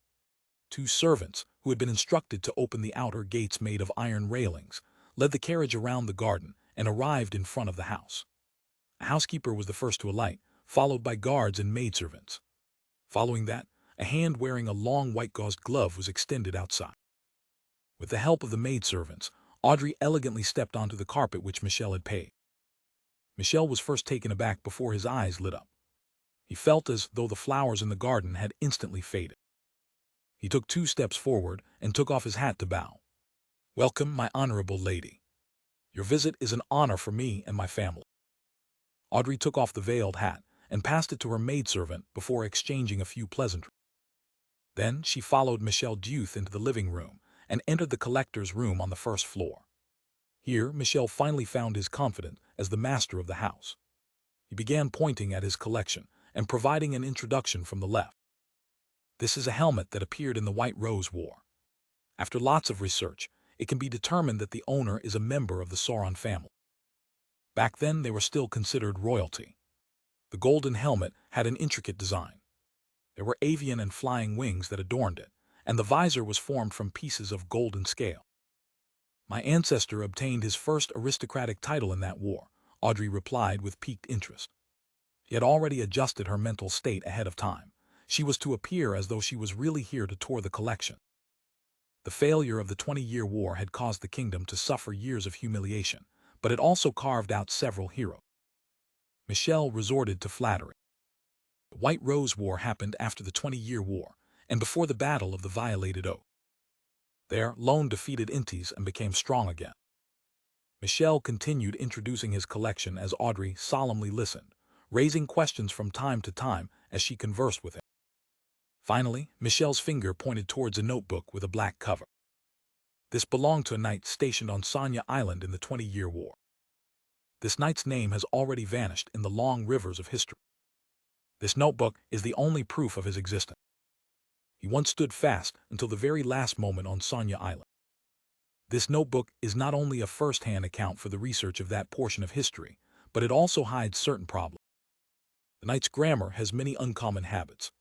2 servants, who had been instructed to open the outer gates made of iron railings, led the carriage around the garden and arrived in front of the house. A housekeeper was the first to alight, followed by guards and maidservants. Following that, a hand wearing a long white gauzed glove was extended outside. With the help of the maidservants, Audrey elegantly stepped onto the carpet which Michel had paved. Michel was first taken aback before his eyes lit up. He felt as though the flowers in the garden had instantly faded. He took 2 steps forward and took off his hat to bow. "Welcome, my honorable lady. Your visit is an honor for me and my family." Audrey took off the veiled hat and passed it to her maidservant before exchanging a few pleasantries. Then she followed Michel Duth into the living room and entered the collector's room on the first floor. Here, Michel finally found his confidant as the master of the house. He began pointing at his collection and providing an introduction from the left. This is a helmet that appeared in the White Rose War. After lots of research, it can be determined that the owner is a member of the Sauron family. Back then, they were still considered royalty. The golden helmet had an intricate design. There were avian and flying wings that adorned it, and the visor was formed from pieces of golden scale. My ancestor obtained his first aristocratic title in that war, Audrey replied with piqued interest. She had already adjusted her mental state ahead of time. She was to appear as though she was really here to tour the collection. The failure of the 20-year war had caused the kingdom to suffer years of humiliation, but it also carved out several heroes. Michelle resorted to flattery. The White Rose War happened after the 20-year war, and before the Battle of the Violated Oak. There, Lone defeated Intis and became strong again. Michelle continued introducing his collection as Audrey solemnly listened, raising questions from time to time as she conversed with him. Finally, Michelle's finger pointed towards a notebook with a black cover. This belonged to a knight stationed on Sonya Island in the 20-year war. This knight's name has already vanished in the long rivers of history. This notebook is the only proof of his existence. He once stood fast until the very last moment on Sonya Island. This notebook is not only a first-hand account for the research of that portion of history, but it also hides certain problems. The knight's grammar has many uncommon habits.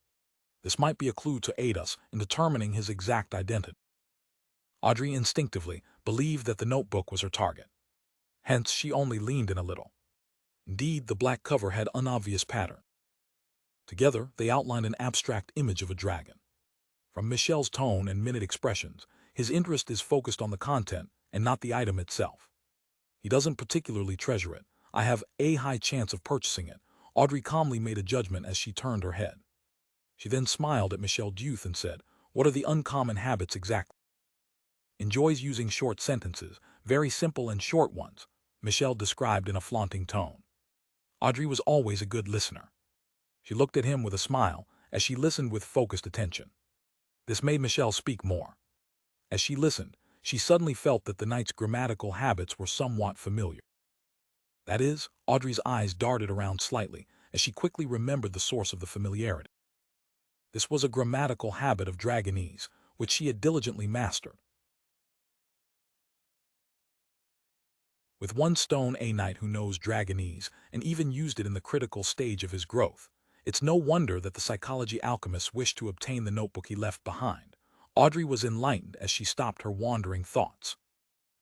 This might be a clue to aid us in determining his exact identity. Audrey instinctively believed that the notebook was her target. Hence, she only leaned in a little. Indeed, the black cover had unobvious pattern. Together, they outlined an abstract image of a dragon. From Michelle's tone and minute expressions, his interest is focused on the content and not the item itself. He doesn't particularly treasure it. I have a high chance of purchasing it. Audrey calmly made a judgment as she turned her head. She then smiled at Michelle Duth and said, "What are the uncommon habits exactly?" "Enjoys using short sentences, very simple and short ones," Michelle described in a flaunting tone. Audrey was always a good listener. She looked at him with a smile as she listened with focused attention. This made Michelle speak more. As she listened, she suddenly felt that the knight's grammatical habits were somewhat familiar. That is, Audrey's eyes darted around slightly as she quickly remembered the source of the familiarity. This was a grammatical habit of Dragonese, which she had diligently mastered. With one stone, a knight who knows Dragonese and even used it in the critical stage of his growth, it's no wonder that the psychology alchemist wished to obtain the notebook he left behind. Audrey was enlightened as she stopped her wandering thoughts.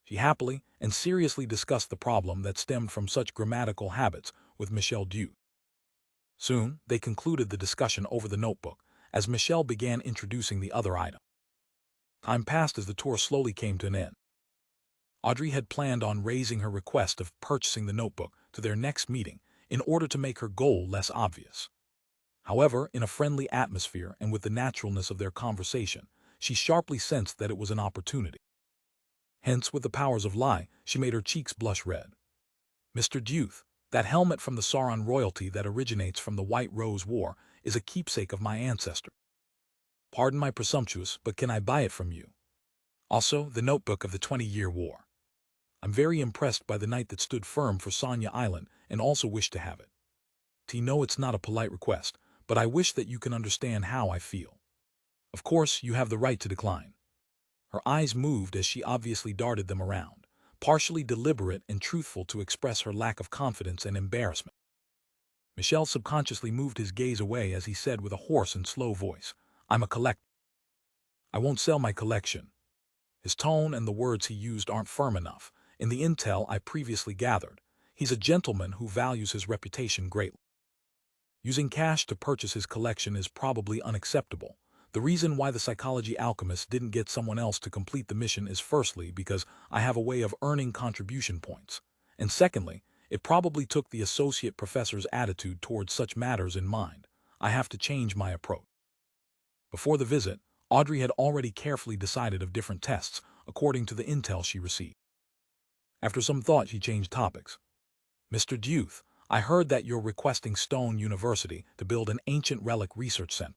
She happily and seriously discussed the problem that stemmed from such grammatical habits with Michelle Duth. Soon, they concluded the discussion over the notebook as Michelle began introducing the other item. Time passed as the tour slowly came to an end. Audrey had planned on raising her request of purchasing the notebook to their next meeting in order to make her goal less obvious. However, in a friendly atmosphere and with the naturalness of their conversation, she sharply sensed that it was an opportunity. Hence, with the powers of lie, she made her cheeks blush red. "Mr. Duth, that helmet from the Sauron royalty that originates from the White Rose War is a keepsake of my ancestor. Pardon my presumptuous, but can I buy it from you? Also, the notebook of the 20-year war. I'm very impressed by the knight that stood firm for Sonya Island and also wish to have it. No, it's not a polite request, but I wish that you can understand how I feel. Of course, you have the right to decline." Her eyes moved as she obviously darted them around, partially deliberate and truthful to express her lack of confidence and embarrassment. Michelle subconsciously moved his gaze away as he said with a hoarse and slow voice, "I'm a collector. I won't sell my collection." His tone and the words he used aren't firm enough. In the intel I previously gathered, he's a gentleman who values his reputation greatly. Using cash to purchase his collection is probably unacceptable. The reason why the psychology alchemist didn't get someone else to complete the mission is firstly because I have a way of earning contribution points, and secondly, it probably took the associate professor's attitude towards such matters in mind. I have to change my approach. Before the visit, Audrey had already carefully decided of different tests according to the intel she received. After some thought, she changed topics. "Mr. Duth, I heard that you're requesting Stone University to build an ancient relic research center."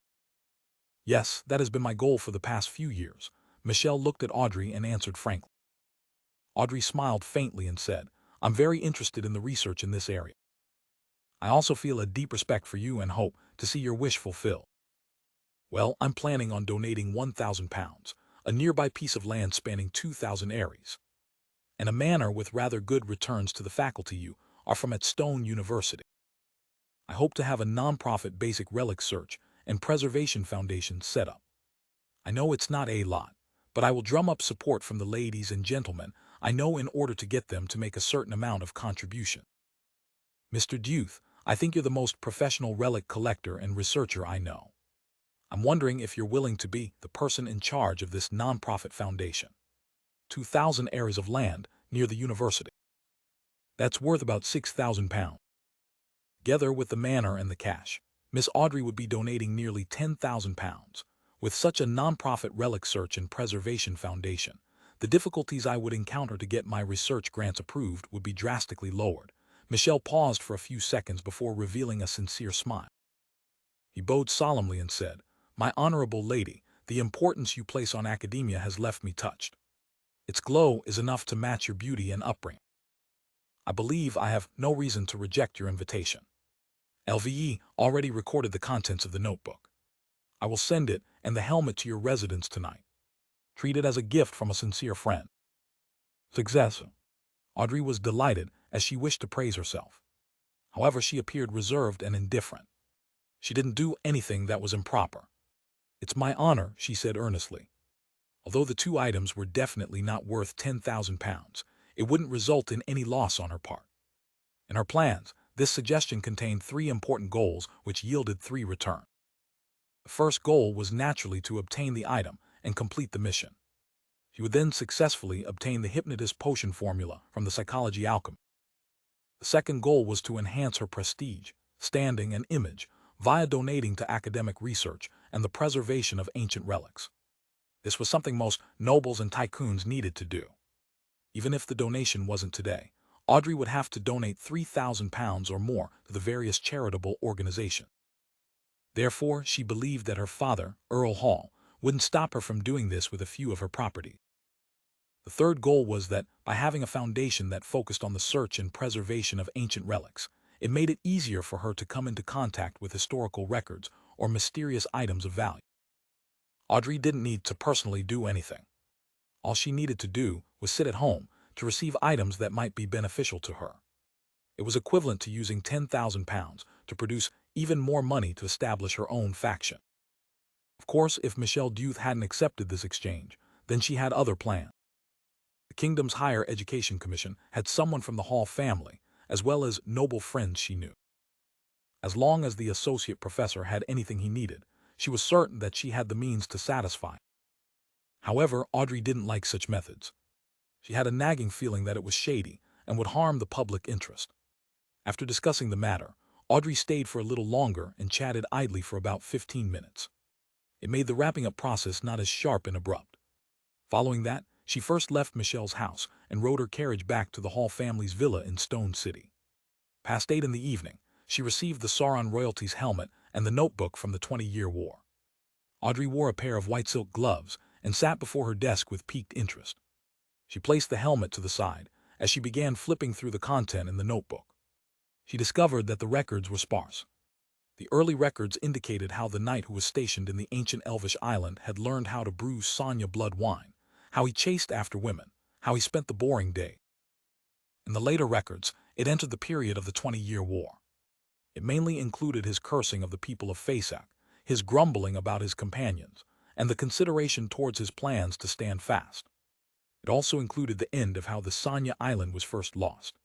"Yes, that has been my goal for the past few years." Michelle looked at Audrey and answered frankly. Audrey smiled faintly and said, "I'm very interested in the research in this area. I also feel a deep respect for you and hope to see your wish fulfilled." Well, I'm planning on donating 1,000 pounds, a nearby piece of land spanning 2,000 areas, and a manor with rather good returns to the faculty you are from at Stone University. I hope to have a non-profit basic relic search and preservation foundation set up. I know it's not a lot, but I will drum up support from the ladies and gentlemen I know in order to get them to make a certain amount of contribution. Mr. Duth, I think you're the most professional relic collector and researcher I know. I'm wondering if you're willing to be the person in charge of this non-profit foundation. 2,000 areas of land near the university. That's worth about 6,000 pounds. Together with the manor and the cash, Miss Audrey would be donating nearly 10,000 pounds. With such a non-profit relic search and preservation foundation, the difficulties I would encounter to get my research grants approved would be drastically lowered. Michel paused for a few seconds before revealing a sincere smile. He bowed solemnly and said, "My honorable lady, the importance you place on academia has left me touched. Its glow is enough to match your beauty and upbringing. I believe I have no reason to reject your invitation. LVE already recorded the contents of the notebook. I will send it and the helmet to your residence tonight. Treat it as a gift from a sincere friend." Success. Audrey was delighted as she wished to praise herself. However, she appeared reserved and indifferent. She didn't do anything that was improper. "It's my honor," she said earnestly. Although the two items were definitely not worth 10,000 pounds, it wouldn't result in any loss on her part. In her plans, this suggestion contained 3 important goals which yielded 3 returns. The first goal was naturally to obtain the item and complete the mission. She would then successfully obtain the hypnotist potion formula from the psychology alchemy. The second goal was to enhance her prestige, standing, and image via donating to academic research and the preservation of ancient relics. This was something most nobles and tycoons needed to do. Even if the donation wasn't today, Audrey would have to donate 3,000 pounds or more to the various charitable organizations. Therefore, she believed that her father, Earl Hall, wouldn't stop her from doing this with a few of her properties. The third goal was that, by having a foundation that focused on the search and preservation of ancient relics, it made it easier for her to come into contact with historical records or mysterious items of value. Audrey didn't need to personally do anything. All she needed to do was sit at home to receive items that might be beneficial to her. It was equivalent to using 10,000 pounds to produce even more money to establish her own faction. Of course, if Michel Duth hadn't accepted this exchange, then she had other plans. The kingdom's higher education commission had someone from the Hall family, as well as noble friends she knew. As long as the associate professor had anything he needed, she was certain that she had the means to satisfy him. However, Audrey didn't like such methods. She had a nagging feeling that it was shady and would harm the public interest. After discussing the matter, Audrey stayed for a little longer and chatted idly for about 15 minutes. It made the wrapping up process not as sharp and abrupt. Following that, she first left Michelle's house and rode her carriage back to the Hall family's villa in Stone City. Past 8 in the evening, she received the Sauron royalty's helmet and the notebook from the 20-Year War. Audrey wore a pair of white silk gloves and sat before her desk with piqued interest. She placed the helmet to the side as she began flipping through the content in the notebook. She discovered that the records were sparse. The early records indicated how the knight who was stationed in the ancient Elvish island had learned how to brew Sonya blood wine, how he chased after women, how he spent the boring day. In the later records, it entered the period of the 20-Year War. It mainly included his cursing of the people of Fasak, his grumbling about his companions, and the consideration towards his plans to stand fast. It also included the end of how the Sonya island was first lost.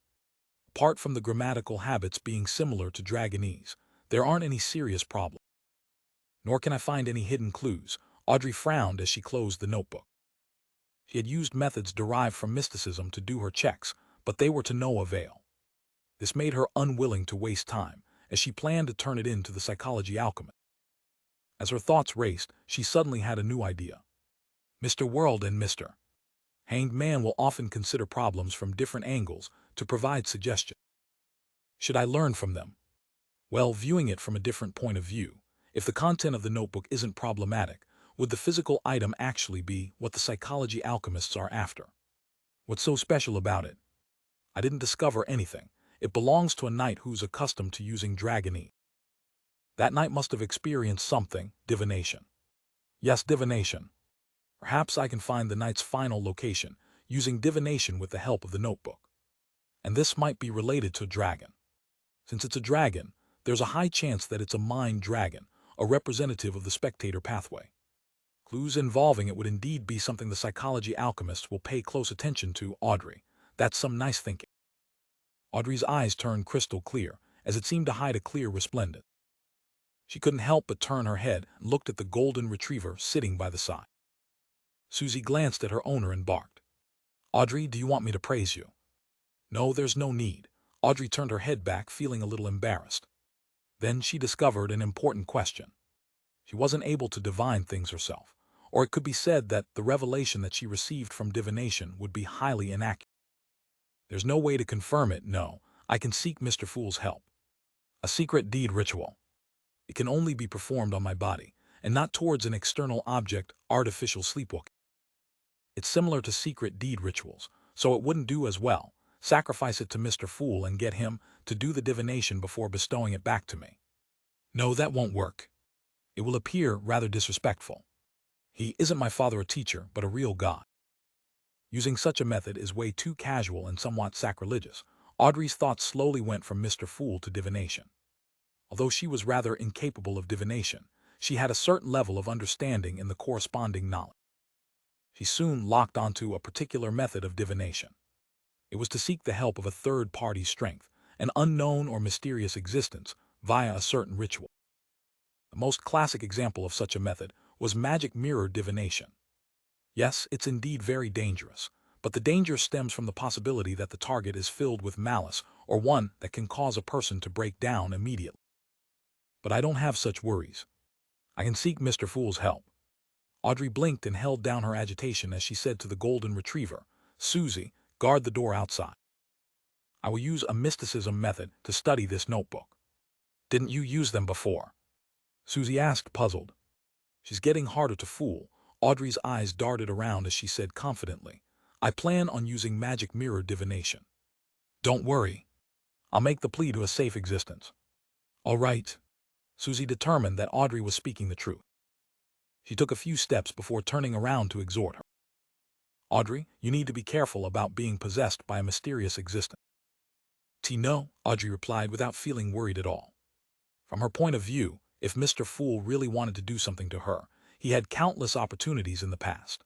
Apart from the grammatical habits being similar to Dragonese, there aren't any serious problems. Nor can I find any hidden clues. Audrey frowned as she closed the notebook. She had used methods derived from mysticism to do her checks, but they were to no avail. This made her unwilling to waste time, as she planned to turn it in to the psychology alchemist. As her thoughts raced, she suddenly had a new idea. Mr. World and Mr. Hanged Man will often consider problems from different angles to provide suggestions. Should I learn from them? Well, viewing it from a different point of view, if the content of the notebook isn't problematic, would the physical item actually be what the psychology alchemists are after? What's so special about it? I didn't discover anything. It belongs to a knight who's accustomed to using Dragonese. That knight must have experienced something, divination. Yes, divination. Perhaps I can find the knight's final location, using divination with the help of the notebook. And this might be related to a dragon. Since it's a dragon, there's a high chance that it's a mind dragon, a representative of the spectator pathway. Clues involving it would indeed be something the psychology alchemists will pay close attention to, Audrey. That's some nice thinking. Audrey's eyes turned crystal clear, as it seemed to hide a clear resplendence. She couldn't help but turn her head and looked at the golden retriever sitting by the side. Susie glanced at her owner and barked. Audrey, do you want me to praise you? No, there's no need. Audrey turned her head back, feeling a little embarrassed. Then she discovered an important question. She wasn't able to divine things herself, or it could be said that the revelation that she received from divination would be highly inaccurate. There's no way to confirm it, no. I can seek Mr. Fool's help. A secret deed ritual. It can only be performed on my body, and not towards an external object, artificial sleepwalking. It's similar to secret deed rituals, so it wouldn't do as well. Sacrifice it to Mr. Fool and get him to do the divination before bestowing it back to me. No, that won't work. It will appear rather disrespectful. He isn't my father a teacher, but a real god. Using such a method is way too casual and somewhat sacrilegious. Audrey's thoughts slowly went from Mr. Fool to divination. Although she was rather incapable of divination, she had a certain level of understanding in the corresponding knowledge. She soon locked onto a particular method of divination. It was to seek the help of a third party's strength, an unknown or mysterious existence, via a certain ritual. The most classic example of such a method was magic mirror divination. Yes, it's indeed very dangerous, but the danger stems from the possibility that the target is filled with malice or one that can cause a person to break down immediately. But I don't have such worries. I can seek Mr. Fool's help. Audrey blinked and held down her agitation as she said to the golden retriever, Susie, guard the door outside. I will use a mysticism method to study this notebook. Didn't you use them before? Susie asked, puzzled. She's getting harder to fool. Audrey's eyes darted around as she said confidently, I plan on using magic mirror divination. Don't worry. I'll make the plea to a safe existence. All right. Susie determined that Audrey was speaking the truth. She took a few steps before turning around to exhort her. Audrey, you need to be careful about being possessed by a mysterious existence. No, Audrey replied without feeling worried at all. From her point of view, if Mr. Fool really wanted to do something to her, he had countless opportunities in the past.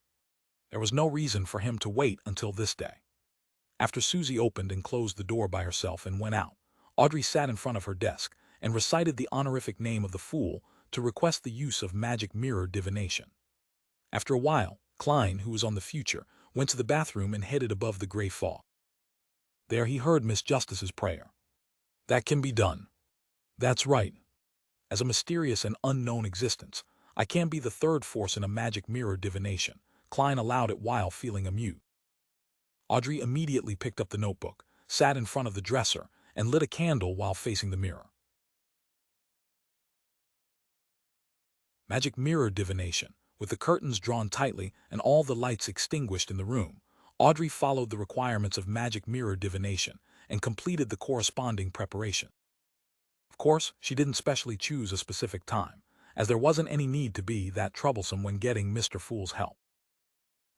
There was no reason for him to wait until this day. After Susie opened and closed the door by herself and went out, Audrey sat in front of her desk and recited the honorific name of the Fool to request the use of magic mirror divination. After a while, Klein, who was on the future, went to the bathroom and headed above the gray fog. There he heard Miss Justice's prayer. That can be done. That's right. As a mysterious and unknown existence, I can be the third force in a magic mirror divination. Klein allowed it while feeling amused. Audrey immediately picked up the notebook, sat in front of the dresser, and lit a candle while facing the mirror. Magic mirror divination, with the curtains drawn tightly and all the lights extinguished in the room, Audrey followed the requirements of magic mirror divination and completed the corresponding preparation. Of course, she didn't specially choose a specific time, as there wasn't any need to be that troublesome when getting Mr. Fool's help.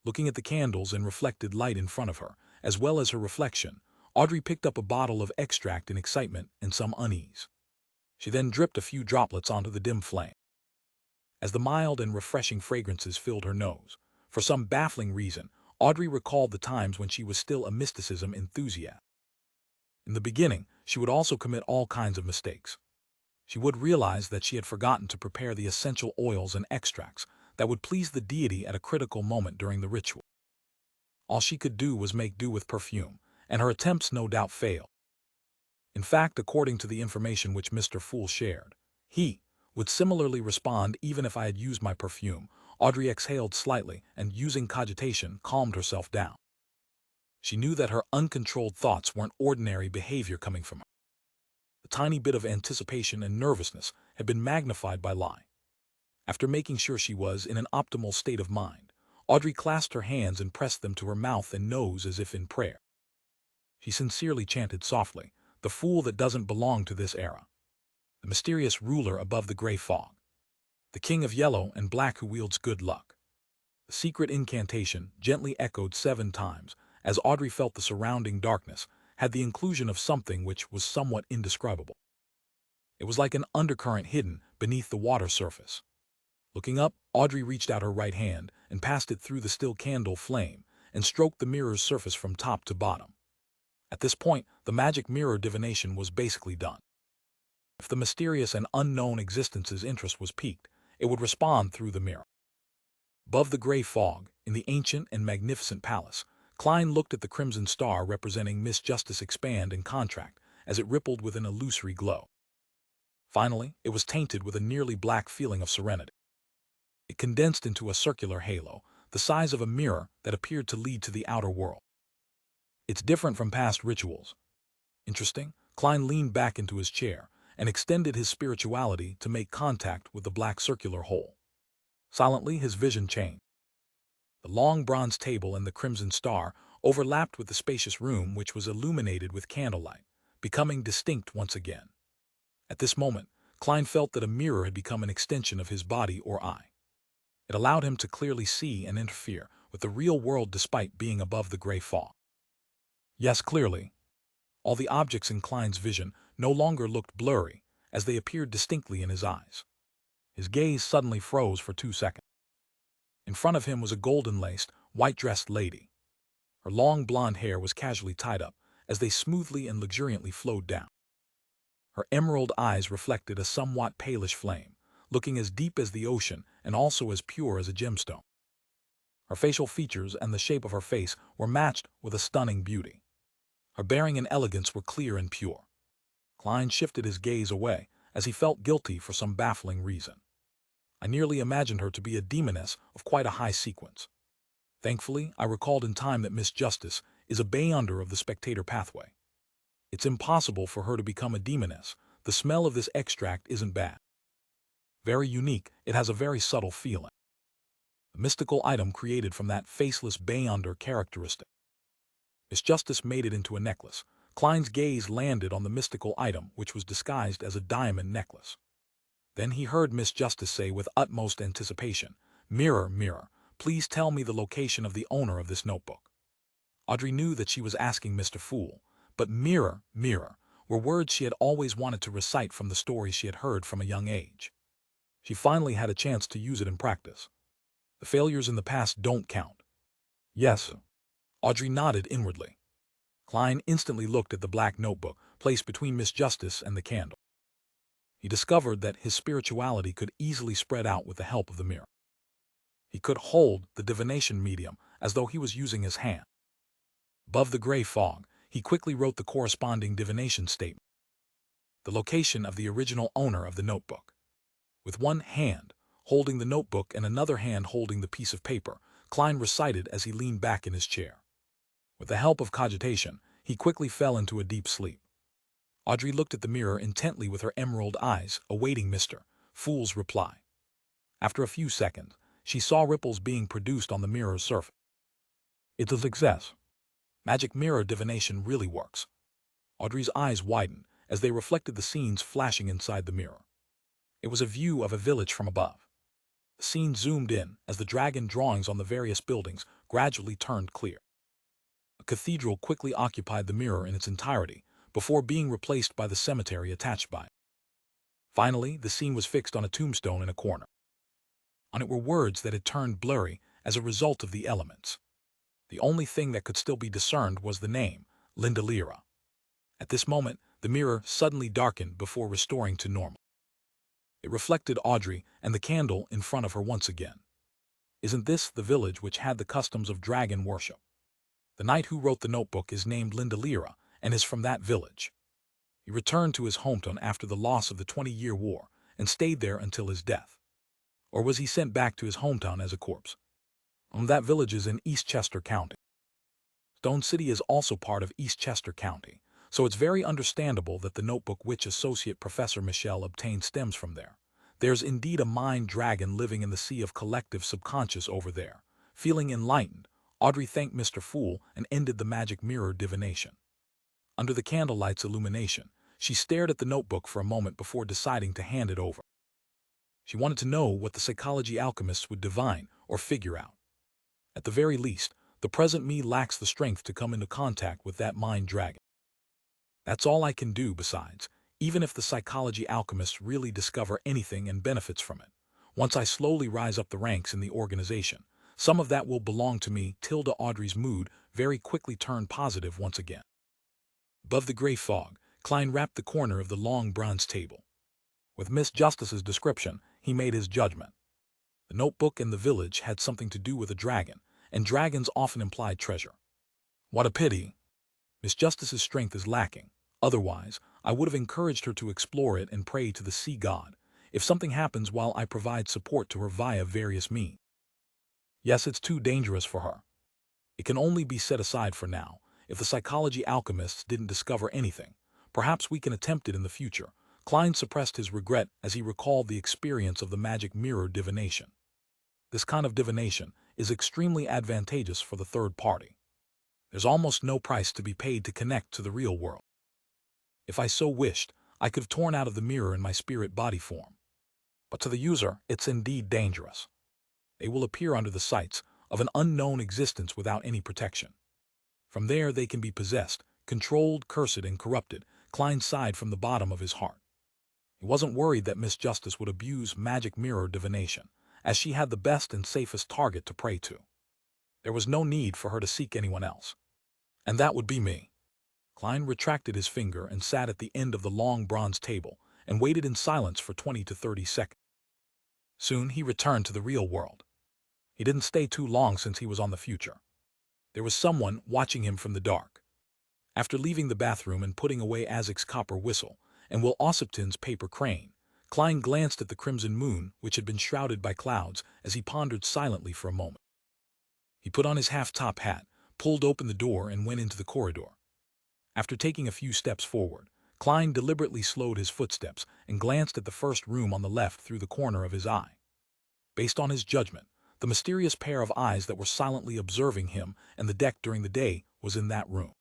Looking at the candles and reflected light in front of her, as well as her reflection, Audrey picked up a bottle of extract in excitement and some unease. She then dripped a few droplets onto the dim flame. As the mild and refreshing fragrances filled her nose, for some baffling reason, Audrey recalled the times when she was still a mysticism enthusiast. In the beginning, she would also commit all kinds of mistakes. She would realize that she had forgotten to prepare the essential oils and extracts that would please the deity at a critical moment during the ritual. All she could do was make do with perfume, and her attempts no doubt failed. In fact, according to the information which Mr. Fool shared, he would similarly respond even if I had used my perfume. Audrey exhaled slightly and, using cogitation, calmed herself down. She knew that her uncontrolled thoughts weren't ordinary behavior coming from her. The tiny bit of anticipation and nervousness had been magnified by lie. After making sure she was in an optimal state of mind, Audrey clasped her hands and pressed them to her mouth and nose as if in prayer. She sincerely chanted softly, the fool that doesn't belong to this era. The mysterious ruler above the gray fog. the king of yellow and black who wields good luck. The secret incantation, gently echoed 7 times, as Audrey felt the surrounding darkness, had the inclusion of something which was somewhat indescribable. It was like an undercurrent hidden beneath the water surface. Looking up, Audrey reached out her right hand and passed it through the still candle flame and stroked the mirror's surface from top to bottom. At this point, the magic mirror divination was basically done. If the mysterious and unknown existence's interest was piqued, it would respond through the mirror. Above the gray fog, in the ancient and magnificent palace, Klein looked at the crimson star representing Miss Justice expand and contract as it rippled with an illusory glow. Finally, it was tainted with a nearly black feeling of serenity. It condensed into a circular halo, the size of a mirror that appeared to lead to the outer world. It's different from past rituals. Interesting, Klein leaned back into his chair and extended his spirituality to make contact with the black circular hole. Silently, his vision changed. The long bronze table and the crimson star overlapped with the spacious room which was illuminated with candlelight, becoming distinct once again. At this moment, Klein felt that a mirror had become an extension of his body or eye. It allowed him to clearly see and interfere with the real world despite being above the gray fog. Yes, clearly. All the objects in Klein's vision no longer looked blurry, as they appeared distinctly in his eyes. His gaze suddenly froze for 2 seconds. In front of him was a golden-laced, white-dressed lady. Her long blonde hair was casually tied up, as they smoothly and luxuriantly flowed down. Her emerald eyes reflected a somewhat palish flame, looking as deep as the ocean and also as pure as a gemstone. Her facial features and the shape of her face were matched with a stunning beauty. Her bearing and elegance were clear and pure. Klein shifted his gaze away, as he felt guilty for some baffling reason. I nearly imagined her to be a demoness of quite a high sequence. Thankfully, I recalled in time that Miss Justice is a beyonder of the spectator pathway. It's impossible for her to become a demoness. The smell of this extract isn't bad. Very unique, it has a very subtle feeling. A mystical item created from that faceless beyonder characteristic. Miss Justice made it into a necklace. Klein's gaze landed on the mystical item, which was disguised as a diamond necklace. Then he heard Miss Justice say with utmost anticipation, "Mirror, mirror, please tell me the location of the owner of this notebook." Audrey knew that she was asking Mr. Fool, but mirror, mirror, were words she had always wanted to recite from the stories she had heard from a young age. She finally had a chance to use it in practice. The failures in the past don't count. Yes. Audrey nodded inwardly. Klein instantly looked at the black notebook placed between Miss Justice and the candle. He discovered that his spirituality could easily spread out with the help of the mirror. He could hold the divination medium as though he was using his hand. Above the gray fog, he quickly wrote the corresponding divination statement. The location of the original owner of the notebook. With one hand holding the notebook and another hand holding the piece of paper, Klein recited as he leaned back in his chair. With the help of cogitation, he quickly fell into a deep sleep. Audrey looked at the mirror intently with her emerald eyes, awaiting Mr. Fool's reply. After a few seconds, she saw ripples being produced on the mirror's surface. It's a success. Magic mirror divination really works. Audrey's eyes widened as they reflected the scenes flashing inside the mirror. It was a view of a village from above. The scene zoomed in as the dragon drawings on the various buildings gradually turned clear. A cathedral quickly occupied the mirror in its entirety, before being replaced by the cemetery attached by it. Finally, the scene was fixed on a tombstone in a corner. On it were words that had turned blurry as a result of the elements. The only thing that could still be discerned was the name, Linda Lyra. At this moment, the mirror suddenly darkened before restoring to normal. It reflected Audrey and the candle in front of her once again. Isn't this the village which had the customs of dragon worship? The knight who wrote the notebook is named Linda Lyra and is from that village. He returned to his hometown after the loss of the 20-year war and stayed there until his death. Or was he sent back to his hometown as a corpse? That village is in Eastchester County. Stone City is also part of Eastchester County, so it's very understandable that the notebook which Associate Professor Michelle obtained stems from there. There's indeed a mind dragon living in the sea of collective subconscious over there. Feeling enlightened, Audrey thanked Mr. Fool and ended the magic mirror divination. Under the candlelight's illumination, she stared at the notebook for a moment before deciding to hand it over. She wanted to know what the psychology alchemists would divine or figure out. At the very least, the present me lacks the strength to come into contact with that mind dragon. That's all I can do besides, even if the psychology alchemists really discover anything and benefits from it. Once I slowly rise up the ranks in the organization, some of that will belong to me. Tilda Audrey's mood very quickly turned positive once again. Above the gray fog, Klein wrapped the corner of the long bronze table. With Miss Justice's description, he made his judgment. The notebook and the village had something to do with a dragon, and dragons often implied treasure. What a pity! Miss Justice's strength is lacking. Otherwise, I would have encouraged her to explore it and pray to the sea god, if something happens while I provide support to her via various means. Yes, it's too dangerous for her. It can only be set aside for now. If the psychology alchemists didn't discover anything, perhaps we can attempt it in the future. Klein suppressed his regret as he recalled the experience of the magic mirror divination. This kind of divination is extremely advantageous for the third party. There's almost no price to be paid to connect to the real world. If I so wished, I could have torn out of the mirror in my spirit body form. But to the user, it's indeed dangerous. They will appear under the sights of an unknown existence without any protection. From there they can be possessed, controlled, cursed, and corrupted. Klein sighed from the bottom of his heart. He wasn't worried that Miss Justice would abuse magic mirror divination, as she had the best and safest target to pray to. There was no need for her to seek anyone else. And that would be me. Klein retracted his finger and sat at the end of the long bronze table and waited in silence for 20 to 30 seconds. Soon he returned to the real world. He didn't stay too long since he was on the future. There was someone watching him from the dark. After leaving the bathroom and putting away Azek's copper whistle and Will Ossipton's paper crane, Klein glanced at the crimson moon, which had been shrouded by clouds, as he pondered silently for a moment. He put on his half-top hat, pulled open the door, and went into the corridor. After taking a few steps forward, Klein deliberately slowed his footsteps and glanced at the first room on the left through the corner of his eye. Based on his judgment, the mysterious pair of eyes that were silently observing him and the deck during the day was in that room.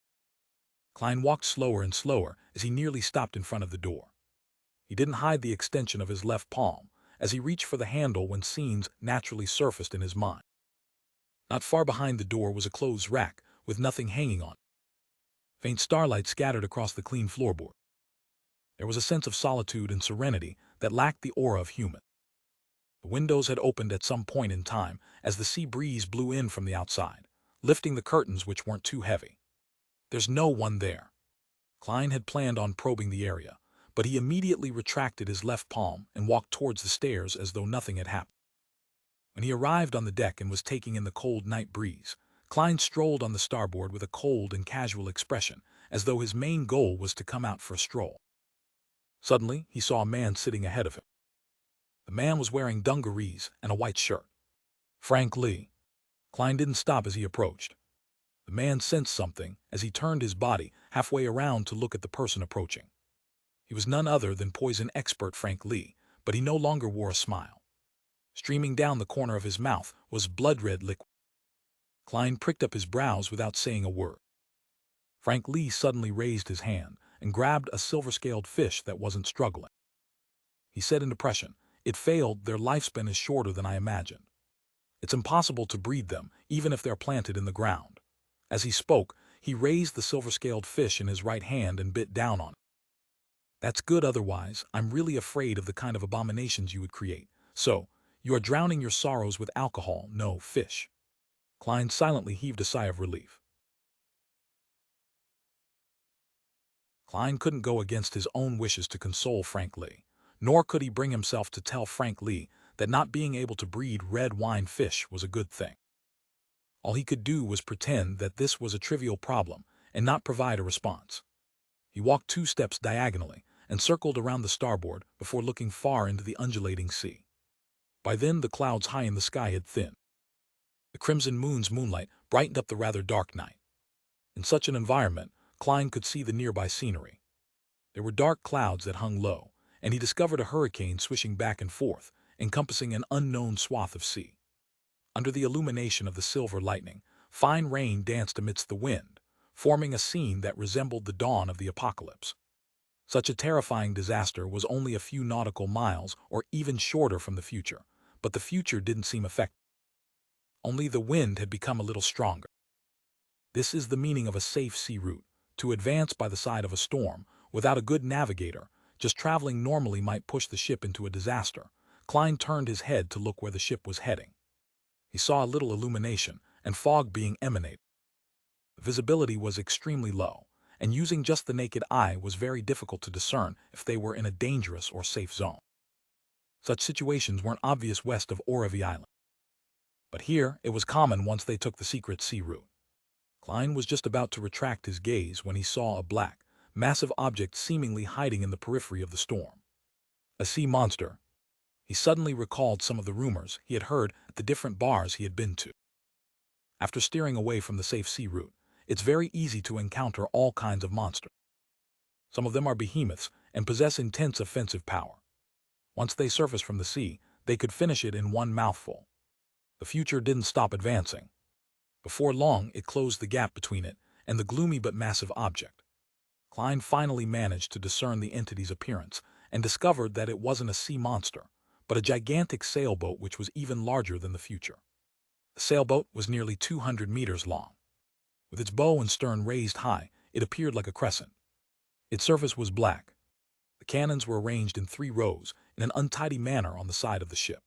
Klein walked slower and slower as he nearly stopped in front of the door. He didn't hide the extension of his left palm as he reached for the handle when scenes naturally surfaced in his mind. Not far behind the door was a clothes rack with nothing hanging on it. Faint starlight scattered across the clean floorboard. There was a sense of solitude and serenity that lacked the aura of human. The windows had opened at some point in time as the sea breeze blew in from the outside, lifting the curtains which weren't too heavy. There's no one there. Klein had planned on probing the area, but he immediately retracted his left palm and walked towards the stairs as though nothing had happened. When he arrived on the deck and was taking in the cold night breeze, Klein strolled on the starboard with a cold and casual expression, as though his main goal was to come out for a stroll. Suddenly, he saw a man sitting ahead of him. The man was wearing dungarees and a white shirt. Frank Lee. Klein didn't stop as he approached. The man sensed something as he turned his body halfway around to look at the person approaching. He was none other than poison expert Frank Lee, but he no longer wore a smile. Streaming down the corner of his mouth was blood-red liquid. Klein pricked up his brows without saying a word. Frank Lee suddenly raised his hand and grabbed a silver-scaled fish that wasn't struggling. He said in depression, "It failed. Their lifespan is shorter than I imagined. It's impossible to breed them, even if they're planted in the ground." As he spoke, he raised the silver-scaled fish in his right hand and bit down on it. "That's good, otherwise I'm really afraid of the kind of abominations you would create. So, you are drowning your sorrows with alcohol, no fish." Klein silently heaved a sigh of relief. Klein couldn't go against his own wishes to console Frank Lee, nor could he bring himself to tell Frank Lee that not being able to breed red wine fish was a good thing. All he could do was pretend that this was a trivial problem and not provide a response. He walked 2 steps diagonally and circled around the starboard before looking far into the undulating sea. By then the clouds high in the sky had thinned. The crimson moon's moonlight brightened up the rather dark night. In such an environment, Klein could see the nearby scenery. There were dark clouds that hung low, and he discovered a hurricane swishing back and forth, encompassing an unknown swath of sea. Under the illumination of the silver lightning, fine rain danced amidst the wind, forming a scene that resembled the dawn of the apocalypse. Such a terrifying disaster was only a few nautical miles or even shorter from the future, but the future didn't seem affected. Only the wind had become a little stronger. This is the meaning of a safe sea route. To advance by the side of a storm, without a good navigator, just traveling normally might push the ship into a disaster. Klein turned his head to look where the ship was heading. He saw a little illumination and fog being emanated. The visibility was extremely low, and using just the naked eye was very difficult to discern if they were in a dangerous or safe zone. Such situations weren't obvious west of Oravi Island. But here, it was common once they took the secret sea route. Klein was just about to retract his gaze when he saw a black, massive object seemingly hiding in the periphery of the storm. A sea monster. He suddenly recalled some of the rumors he had heard at the different bars he had been to. After steering away from the safe sea route, it's very easy to encounter all kinds of monsters. Some of them are behemoths and possess intense offensive power. Once they surface from the sea, they could finish it in one mouthful. The future didn't stop advancing. Before long, it closed the gap between it and the gloomy but massive object. Klein finally managed to discern the entity's appearance and discovered that it wasn't a sea monster, but a gigantic sailboat which was even larger than the future. The sailboat was nearly 200 meters long. With its bow and stern raised high, it appeared like a crescent. Its surface was black. The cannons were arranged in 3 rows in an untidy manner on the side of the ship.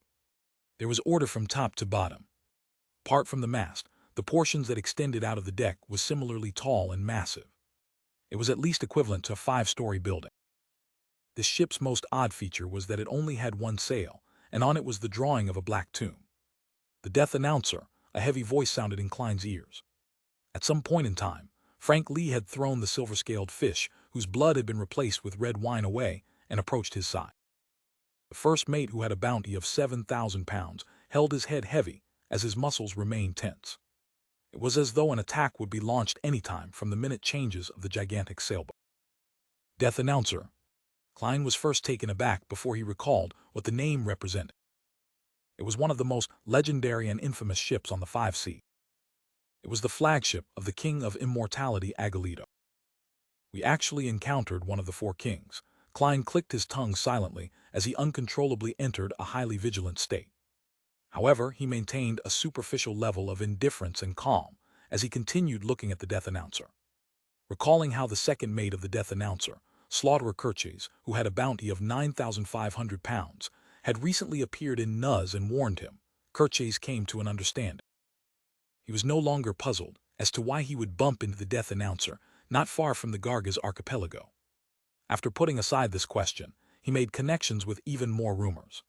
There was order from top to bottom. Apart from the mast, the portions that extended out of the deck was similarly tall and massive. It was at least equivalent to a 5-story building. This ship's most odd feature was that it only had one sail, and on it was the drawing of a black tomb. The death announcer, a heavy voice sounded in Klein's ears. At some point in time, Frank Lee had thrown the silver-scaled fish, whose blood had been replaced with red wine, away and approached his side. The first mate, who had a bounty of 7,000 pounds, held his head heavy as his muscles remained tense. It was as though an attack would be launched any time from the minute changes of the gigantic sailboat. Death announcer. Klein was first taken aback before he recalled what the name represented. It was one of the most legendary and infamous ships on the 5 seas. It was the flagship of the King of Immortality, Agalito. We actually encountered one of the 4 kings. Klein clicked his tongue silently as he uncontrollably entered a highly vigilant state. However, he maintained a superficial level of indifference and calm as he continued looking at the death announcer. Recalling how the second mate of the death announcer, Slaughterer Kirches, who had a bounty of 9,500 pounds, had recently appeared in Nuz and warned him, Kirches came to an understanding. He was no longer puzzled as to why he would bump into the death announcer not far from the Gargas archipelago. After putting aside this question, he made connections with even more rumors.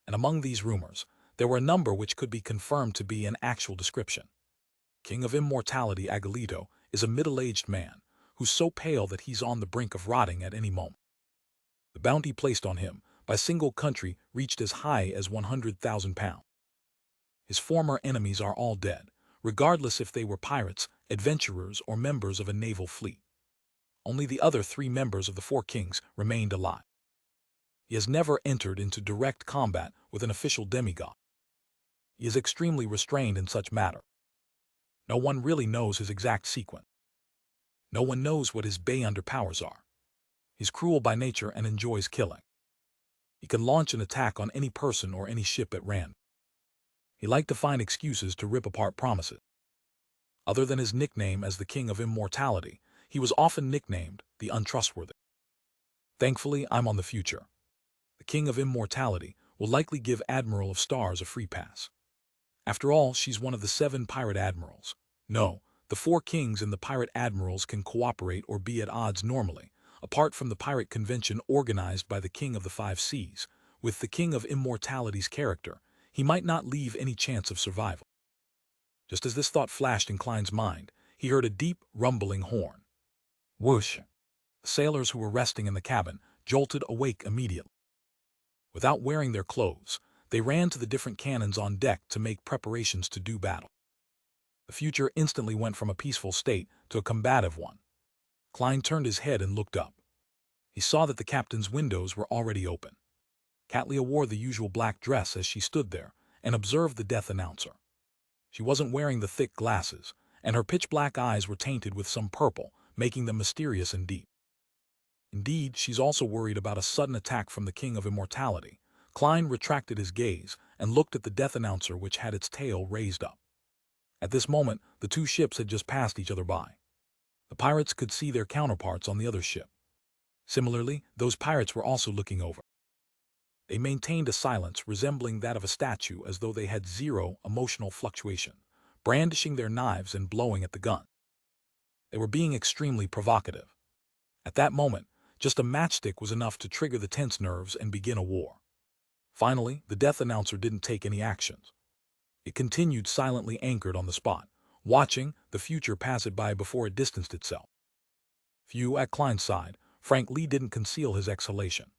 And among these rumors, there were a number which could be confirmed to be an actual description. King of Immortality Agalito is a middle-aged man who's so pale that he's on the brink of rotting at any moment. The bounty placed on him by a single country reached as high as 100,000 pounds. His former enemies are all dead, regardless if they were pirates, adventurers, or members of a naval fleet. Only the other 3 members of the 4 kings remained alive. He has never entered into direct combat with an official demigod. He is extremely restrained in such matter. No one really knows his exact sequence. No one knows what his Beyonder powers are. He's cruel by nature and enjoys killing. He can launch an attack on any person or any ship at random. He liked to find excuses to rip apart promises. Other than his nickname as the King of Immortality, he was often nicknamed the Untrustworthy. Thankfully, I'm on the future. The King of Immortality will likely give Admiral of Stars a free pass. After all, she's one of the 7 pirate admirals. No, the 4 kings and the pirate admirals can cooperate or be at odds normally, apart from the pirate convention organized by the King of the 5 Seas. With the King of Immortality's character, he might not leave any chance of survival. Just as this thought flashed in Klein's mind, he heard a deep, rumbling horn. Whoosh! The sailors who were resting in the cabin jolted awake immediately. Without wearing their clothes, they ran to the different cannons on deck to make preparations to do battle. The future instantly went from a peaceful state to a combative one. Klein turned his head and looked up. He saw that the captain's windows were already open. Katlia wore the usual black dress as she stood there and observed the death announcer. She wasn't wearing the thick glasses, and her pitch-black eyes were tainted with some purple, making them mysterious and deep. Indeed, she's also worried about a sudden attack from the King of Immortality. Klein retracted his gaze and looked at the death announcer, which had its tail raised up. At this moment, the two ships had just passed each other by. The pirates could see their counterparts on the other ship. Similarly, those pirates were also looking over. They maintained a silence resembling that of a statue, as though they had zero emotional fluctuation, brandishing their knives and blowing at the gun. They were being extremely provocative. At that moment, just a matchstick was enough to trigger the tense nerves and begin a war. Finally, the death announcer didn't take any actions. It continued silently anchored on the spot, watching the future pass it by before it distanced itself. Few at Klein's side, Frank Lee didn't conceal his exhalation.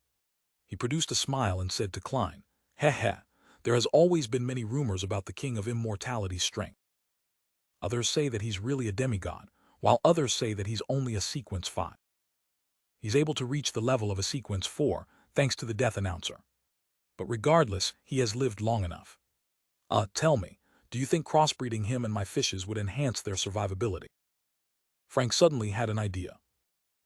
He produced a smile and said to Klein, "Heh heh, there has always been many rumors about the King of Immortality's strength. Others say that he's really a demigod, while others say that he's only a sequence 5. He's able to reach the level of a sequence 4, thanks to the death announcer. But regardless, he has lived long enough. Tell me, do you think crossbreeding him and my fishes would enhance their survivability?" Frank suddenly had an idea.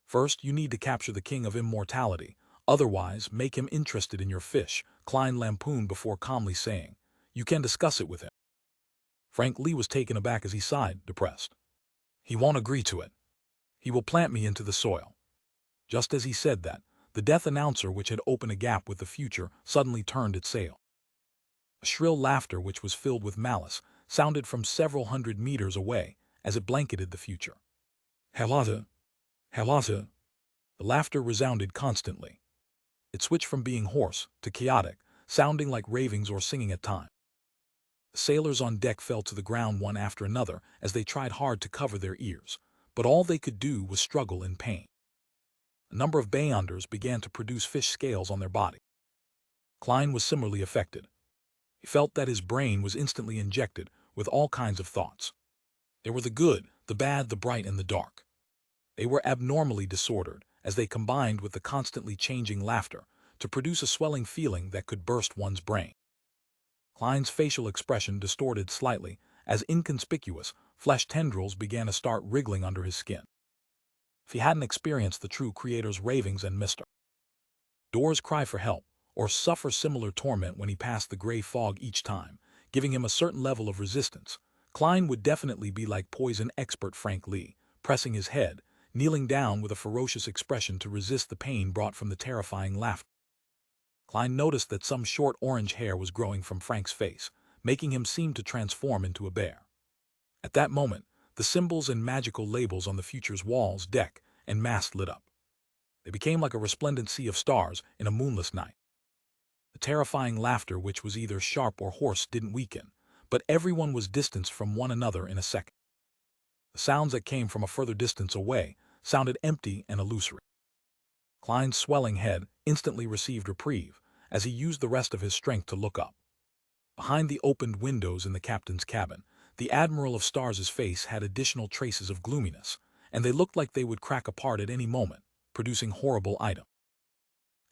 "First, you need to capture the King of Immortality. Otherwise, make him interested in your fish," Klein lampooned before calmly saying, "You can discuss it with him." Frank Lee was taken aback as he sighed, depressed. "He won't agree to it. He will plant me into the soil." Just as he said that, the death announcer, which had opened a gap with the future, suddenly turned its sail. A shrill laughter, which was filled with malice, sounded from several hundred meters away as it blanketed the future. "Halata! Halata!" The laughter resounded constantly. It switched from being hoarse to chaotic, sounding like ravings or singing at times. The sailors on deck fell to the ground one after another as they tried hard to cover their ears, but all they could do was struggle in pain. A number of Beyonders began to produce fish scales on their body. Klein was similarly affected. He felt that his brain was instantly injected with all kinds of thoughts. There were the good, the bad, the bright, and the dark. They were abnormally disordered as they combined with the constantly changing laughter to produce a swelling feeling that could burst one's brain. Klein's facial expression distorted slightly as inconspicuous flesh tendrils began to start wriggling under his skin. If he hadn't experienced the true creator's ravings and Mr. Door's cry for help, or suffer similar torment when he passed the gray fog each time, giving him a certain level of resistance, Klein would definitely be like poison expert Frank Lee, pressing his head, kneeling down with a ferocious expression to resist the pain brought from the terrifying laughter. Klein noticed that some short orange hair was growing from Frank's face, making him seem to transform into a bear. At that moment, the symbols and magical labels on the future's walls, deck, and mast lit up. They became like a resplendent sea of stars in a moonless night. The terrifying laughter, which was either sharp or hoarse, didn't weaken, but everyone was distanced from one another in a second. The sounds that came from a further distance away sounded empty and illusory. Klein's swelling head instantly received reprieve as he used the rest of his strength to look up. Behind the opened windows in the captain's cabin, the Admiral of Stars' face had additional traces of gloominess, and they looked like they would crack apart at any moment, producing horrible items.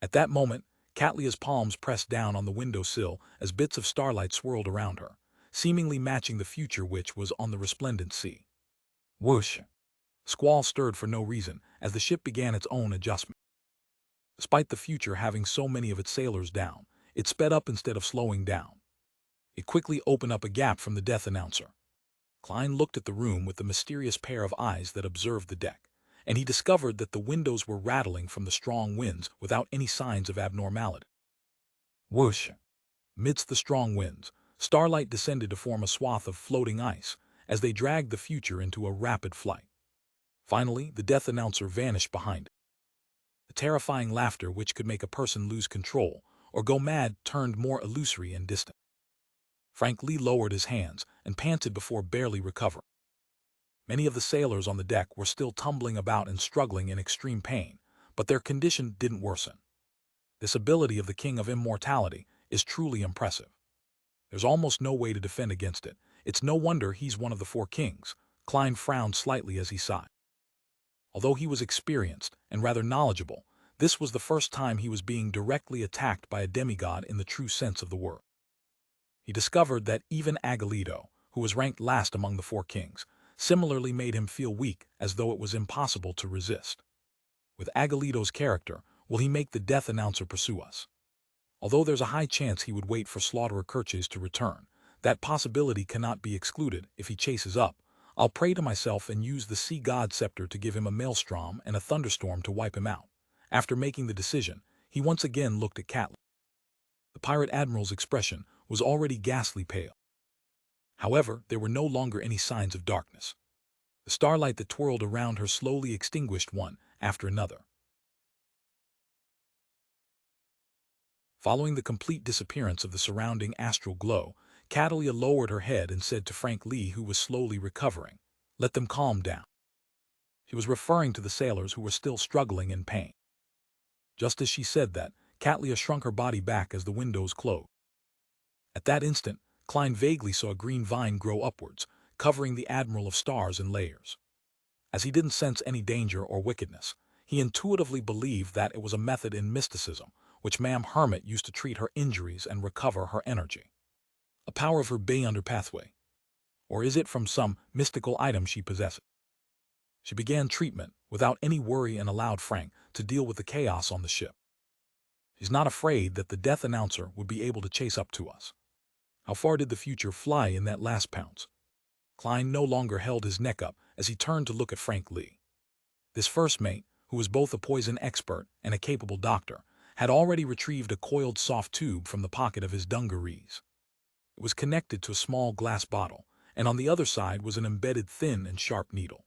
At that moment, Catlia's palms pressed down on the windowsill as bits of starlight swirled around her, seemingly matching the future which was on the resplendent sea. Whoosh! Squall stirred for no reason as the ship began its own adjustment. Despite the future having so many of its sailors down, it sped up instead of slowing down. It quickly opened up a gap from the death announcer. Klein looked at the room with the mysterious pair of eyes that observed the deck, and he discovered that the windows were rattling from the strong winds without any signs of abnormality. Whoosh! Midst the strong winds, starlight descended to form a swath of floating ice as they dragged the future into a rapid flight. Finally, the death announcer vanished behind it. The terrifying laughter, which could make a person lose control or go mad, turned more illusory and distant. Frank Lee lowered his hands and panted before barely recovering. Many of the sailors on the deck were still tumbling about and struggling in extreme pain, but their condition didn't worsen. This ability of the King of Immortality is truly impressive. There's almost no way to defend against it. It's no wonder he's one of the 4 kings. Klein frowned slightly as he sighed. Although he was experienced and rather knowledgeable, this was the first time he was being directly attacked by a demigod in the true sense of the word. He discovered that even Agalito, who was ranked last among the 4 kings, similarly made him feel weak, as though it was impossible to resist. With Aguilito's character, will he make the death announcer pursue us? Although there's a high chance he would wait for Slaughterer Kirches to return, that possibility cannot be excluded if he chases up. I'll pray to myself and use the sea god scepter to give him a maelstrom and a thunderstorm to wipe him out. After making the decision, he once again looked at Catly. The pirate admiral's expression was already ghastly pale. However, there were no longer any signs of darkness. The starlight that twirled around her slowly extinguished one after another. Following the complete disappearance of the surrounding astral glow, Catalia lowered her head and said to Frank Lee, who was slowly recovering, "Let them calm down." She was referring to the sailors who were still struggling in pain. Just as she said that, Catalia shrunk her body back as the windows closed. At that instant, Klein vaguely saw a green vine grow upwards, covering the Admiral of Stars in layers. As he didn't sense any danger or wickedness, he intuitively believed that it was a method in mysticism, which Ma'am Hermit used to treat her injuries and recover her energy. A power of her Beyonder pathway. Or is it from some mystical item she possesses? She began treatment without any worry and allowed Frank to deal with the chaos on the ship. She's not afraid that the death announcer would be able to chase up to us. How far did the future fly in that last pounce? Klein no longer held his neck up as he turned to look at Frank Lee. This first mate, who was both a poison expert and a capable doctor, had already retrieved a coiled soft tube from the pocket of his dungarees. It was connected to a small glass bottle, and on the other side was an embedded thin and sharp needle.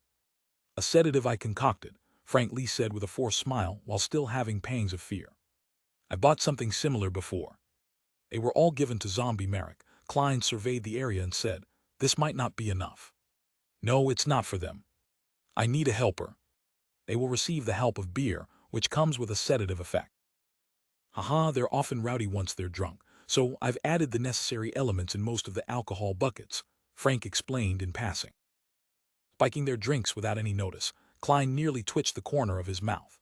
"A sedative I concocted," Frank Lee said with a forced smile while still having pangs of fear. "I bought something similar before." They were all given to Zombie Merrick. Klein surveyed the area and said, "This might not be enough." "No, it's not for them. I need a helper." They will receive the help of beer, which comes with a sedative effect. Haha, they're often rowdy once they're drunk, so I've added the necessary elements in most of the alcohol buckets, Frank explained in passing. Spiking their drinks without any notice, Klein nearly twitched the corner of his mouth.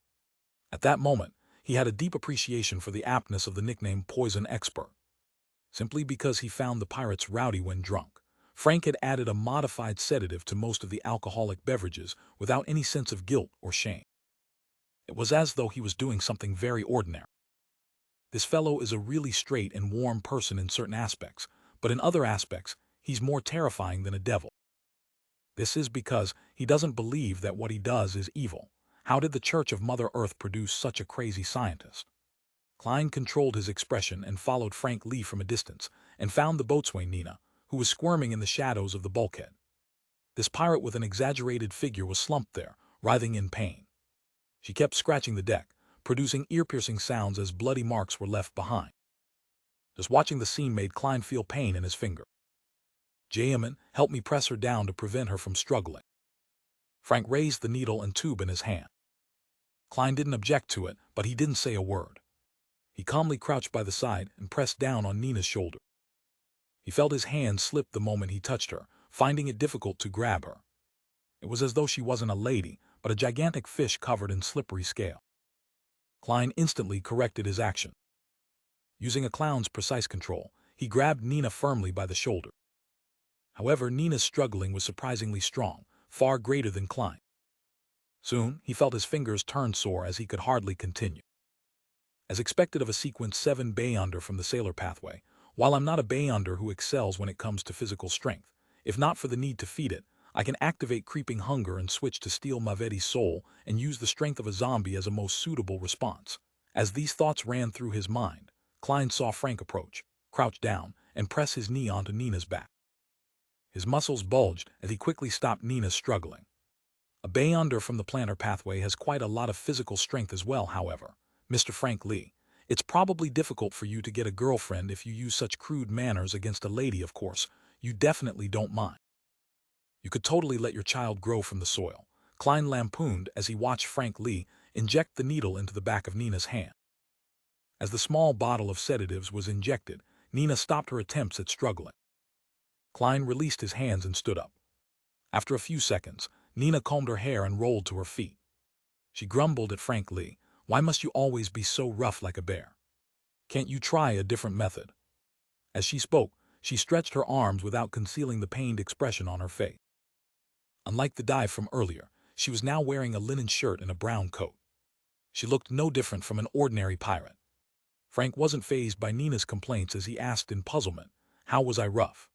At that moment, he had a deep appreciation for the aptness of the nickname Poison Expert. Simply because he found the pirates rowdy when drunk, Frank had added a modified sedative to most of the alcoholic beverages without any sense of guilt or shame. It was as though he was doing something very ordinary. This fellow is a really straight and warm person in certain aspects, but in other aspects, he's more terrifying than a devil. This is because he doesn't believe that what he does is evil. How did the Church of Mother Earth produce such a crazy scientist? Klein controlled his expression and followed Frank Lee from a distance, and found the boatswain Nina, who was squirming in the shadows of the bulkhead. This pirate with an exaggerated figure was slumped there, writhing in pain. She kept scratching the deck, producing ear-piercing sounds as bloody marks were left behind. Just watching the scene made Klein feel pain in his finger. "Jayaman, help me press her down to prevent her from struggling." Frank raised the needle and tube in his hand. Klein didn't object to it, but he didn't say a word. He calmly crouched by the side and pressed down on Nina's shoulder. He felt his hand slip the moment he touched her, finding it difficult to grab her. It was as though she wasn't a lady, but a gigantic fish covered in slippery scale. Klein instantly corrected his action. Using a clown's precise control, he grabbed Nina firmly by the shoulder. However, Nina's struggling was surprisingly strong, far greater than Klein. Soon, he felt his fingers turn sore as he could hardly continue. As expected of a Sequence 7 Beyonder from the Sailor Pathway, while I'm not a Beyonder who excels when it comes to physical strength, if not for the need to feed it, I can activate creeping hunger and switch to steal Maveti's soul and use the strength of a zombie as a most suitable response. As these thoughts ran through his mind, Klein saw Frank approach, crouch down, and press his knee onto Nina's back. His muscles bulged as he quickly stopped Nina's struggling. A Beyonder from the plantar pathway has quite a lot of physical strength as well, however. Mr. Frank Lee, it's probably difficult for you to get a girlfriend if you use such crude manners against a lady, of course. You definitely don't mind. You could totally let your child grow from the soil, Klein lampooned as he watched Frank Lee inject the needle into the back of Nina's hand. As the small bottle of sedatives was injected, Nina stopped her attempts at struggling. Klein released his hands and stood up. After a few seconds, Nina combed her hair and rolled to her feet. She grumbled at Frank Lee, "Why must you always be so rough like a bear? Can't you try a different method?" As she spoke, she stretched her arms without concealing the pained expression on her face. Unlike the dive from earlier, she was now wearing a linen shirt and a brown coat. She looked no different from an ordinary pirate. Frank wasn't fazed by Nina's complaints as he asked in puzzlement, "How was I rough?"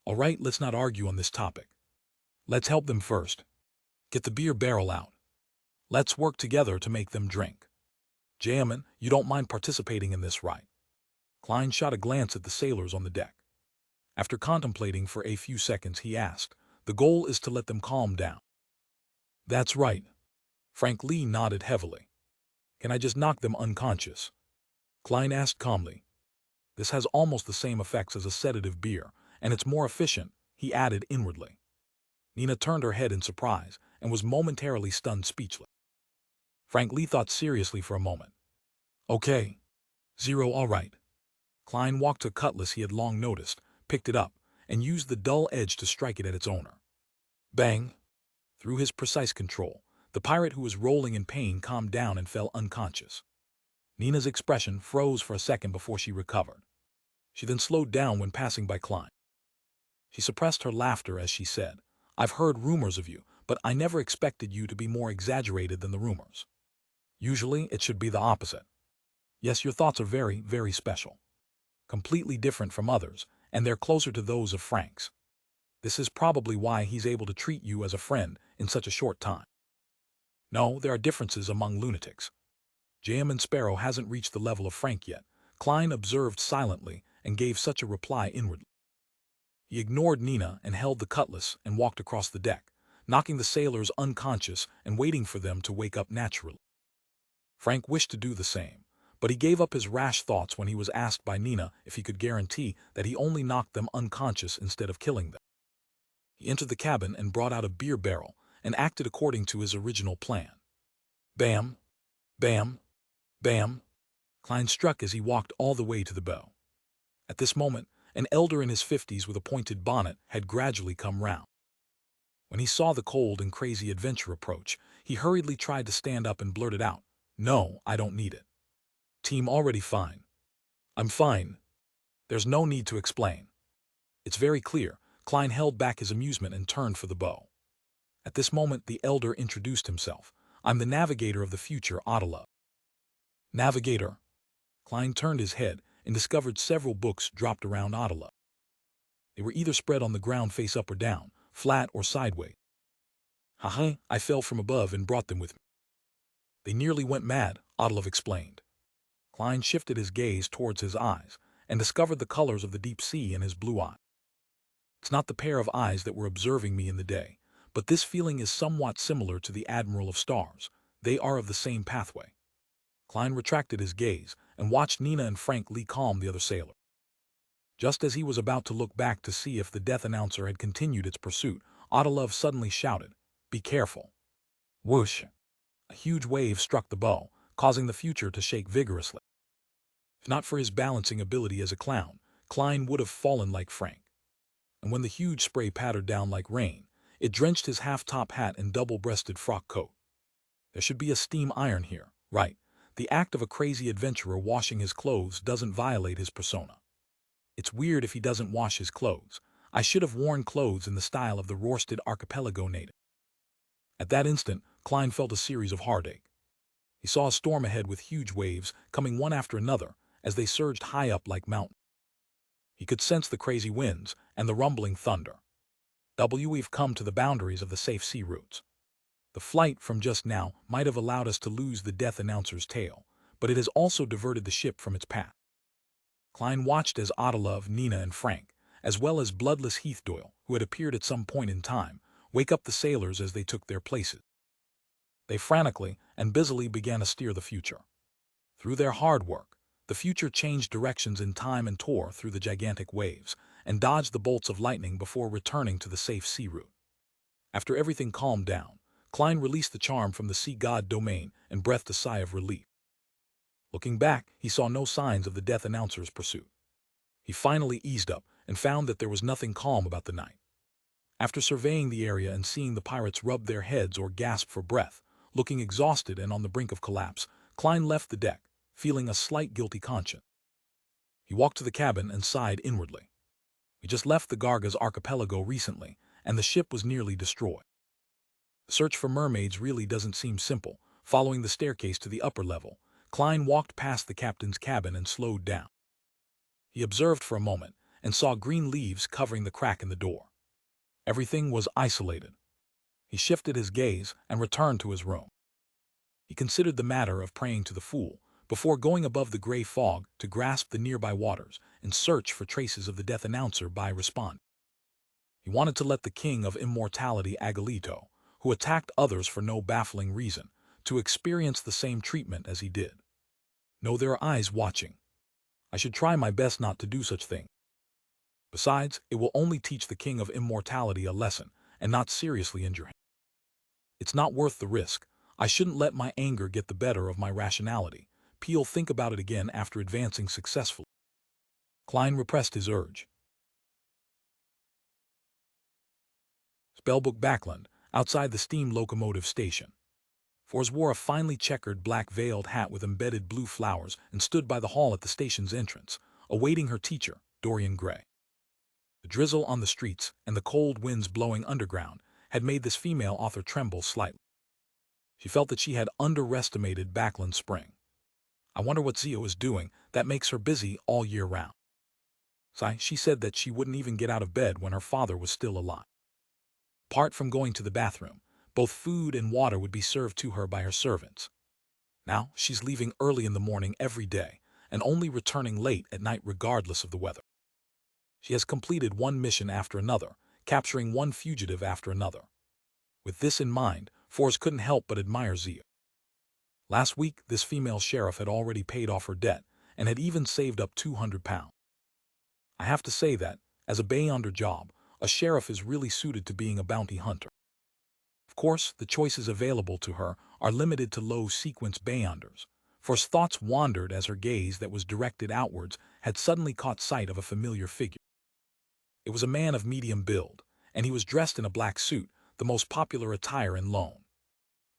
"All right, let's not argue on this topic. Let's help them first. Get the beer barrel out. Let's work together to make them drink. Jamin, you don't mind participating in this, right?" Klein shot a glance at the sailors on the deck. After contemplating for a few seconds, he asked, "The goal is to let them calm down." "That's right." Frank Lee nodded heavily. "Can I just knock them unconscious?" Klein asked calmly. "This has almost the same effects as a sedative beer, and it's more efficient," he added inwardly. Nina turned her head in surprise and was momentarily stunned speechless. Frank Lee thought seriously for a moment. "Okay. Zero, all right." Klein walked to a cutlass he had long noticed, picked it up, and used the dull edge to strike it at its owner. Bang! Through his precise control, the pirate who was rolling in pain calmed down and fell unconscious. Nina's expression froze for a second before she recovered. She then slowed down when passing by Klein. She suppressed her laughter as she said, "I've heard rumors of you, but I never expected you to be more exaggerated than the rumors. Usually, it should be the opposite. Yes, your thoughts are very, very special. Completely different from others, and they're closer to those of Frank's. This is probably why he's able to treat you as a friend in such a short time. No, there are differences among lunatics. J.M. Sparrow hasn't reached the level of Frank yet," Klein observed silently and gave such a reply inwardly. He ignored Nina and held the cutlass and walked across the deck, knocking the sailors unconscious and waiting for them to wake up naturally. Frank wished to do the same, but he gave up his rash thoughts when he was asked by Nina if he could guarantee that he only knocked them unconscious instead of killing them. He entered the cabin and brought out a beer barrel and acted according to his original plan. Bam! Bam! Bam! Klein struck as he walked all the way to the bow. At this moment, an elder in his 50s with a pointed bonnet had gradually come round. When he saw the cold and crazy adventure approach, he hurriedly tried to stand up and blurted out, "No, I don't need it. Team already fine. I'm fine. There's no need to explain." "It's very clear." Klein held back his amusement and turned for the bow. At this moment, the elder introduced himself. "I'm the navigator of the future, Ottila." "Navigator?" Klein turned his head and discovered several books dropped around Ottila. They were either spread on the ground face up or down, flat or sideways. "Haha, I fell from above and brought them with me. They nearly went mad," Ottila explained. Klein shifted his gaze towards his eyes and discovered the colors of the deep sea in his blue eye. "It's not the pair of eyes that were observing me in the day, but this feeling is somewhat similar to the Admiral of Stars. They are of the same pathway." Klein retracted his gaze and watched Nina and Frank Lee calm the other sailor. Just as he was about to look back to see if the death announcer had continued its pursuit, Ottolov suddenly shouted, "Be careful." Whoosh! A huge wave struck the bow, causing the future to shake vigorously. If not for his balancing ability as a clown, Klein would have fallen like Frank. And when the huge spray pattered down like rain, it drenched his half-top hat and double-breasted frock coat. There should be a steam iron here, right? The act of a crazy adventurer washing his clothes doesn't violate his persona. It's weird if he doesn't wash his clothes. I should have worn clothes in the style of the Rorsted Archipelago native. At that instant, Klein felt a series of heartache. He saw a storm ahead with huge waves coming one after another as they surged high up like mountains. He could sense the crazy winds and the rumbling thunder. We've come to the boundaries of the safe sea routes. The flight from just now might have allowed us to lose the death announcer's tail, but it has also diverted the ship from its path. Klein watched as Ottolov, Nina, and Frank, as well as bloodless Heath Doyle, who had appeared at some point in time, wake up the sailors as they took their places. They frantically and busily began to steer the future. Through their hard work, the future changed directions in time and tore through the gigantic waves, and dodged the bolts of lightning before returning to the safe sea route. After everything calmed down, Klein released the charm from the sea god domain and breathed a sigh of relief. Looking back, he saw no signs of the death announcer's pursuit. He finally eased up and found that there was nothing calm about the night. After surveying the area and seeing the pirates rub their heads or gasp for breath, looking exhausted and on the brink of collapse, Klein left the deck, feeling a slight guilty conscience. He walked to the cabin and sighed inwardly. We just left the Garga's archipelago recently, and the ship was nearly destroyed. The search for mermaids really doesn't seem simple. Following the staircase to the upper level, Klein walked past the captain's cabin and slowed down. He observed for a moment and saw green leaves covering the crack in the door. Everything was isolated. He shifted his gaze and returned to his room. He considered the matter of praying to the fool before going above the gray fog to grasp the nearby waters and search for traces of the death announcer by respond. He wanted to let the king of immortality Agalito, who attacked others for no baffling reason, to experience the same treatment as he did. No, there are eyes watching. I should try my best not to do such thing. Besides, it will only teach the king of immortality a lesson and not seriously injure him. It's not worth the risk. I shouldn't let my anger get the better of my rationality. Peel think about it again after advancing successfully. Klein repressed his urge. Spellbook Backland, outside the steam locomotive station. Fors wore a finely checkered black veiled hat with embedded blue flowers and stood by the hall at the station's entrance, awaiting her teacher, Dorian Gray. The drizzle on the streets and the cold winds blowing underground had made this female author tremble slightly. She felt that she had underestimated Backland Spring. I wonder what Zio is doing that makes her busy all year round. She said that she wouldn't even get out of bed when her father was still alive. Apart from going to the bathroom, both food and water would be served to her by her servants. Now she's leaving early in the morning every day and only returning late at night regardless of the weather. She has completed one mission after another, capturing one fugitive after another. With this in mind, Fors couldn't help but admire Zia. Last week, this female sheriff had already paid off her debt and had even saved up £200. I have to say that, as a Beyonder job, a sheriff is really suited to being a bounty hunter. Of course, the choices available to her are limited to low-sequence Beyonders. For's thoughts wandered as her gaze that was directed outwards had suddenly caught sight of a familiar figure. It was a man of medium build, and he was dressed in a black suit, the most popular attire in Lone.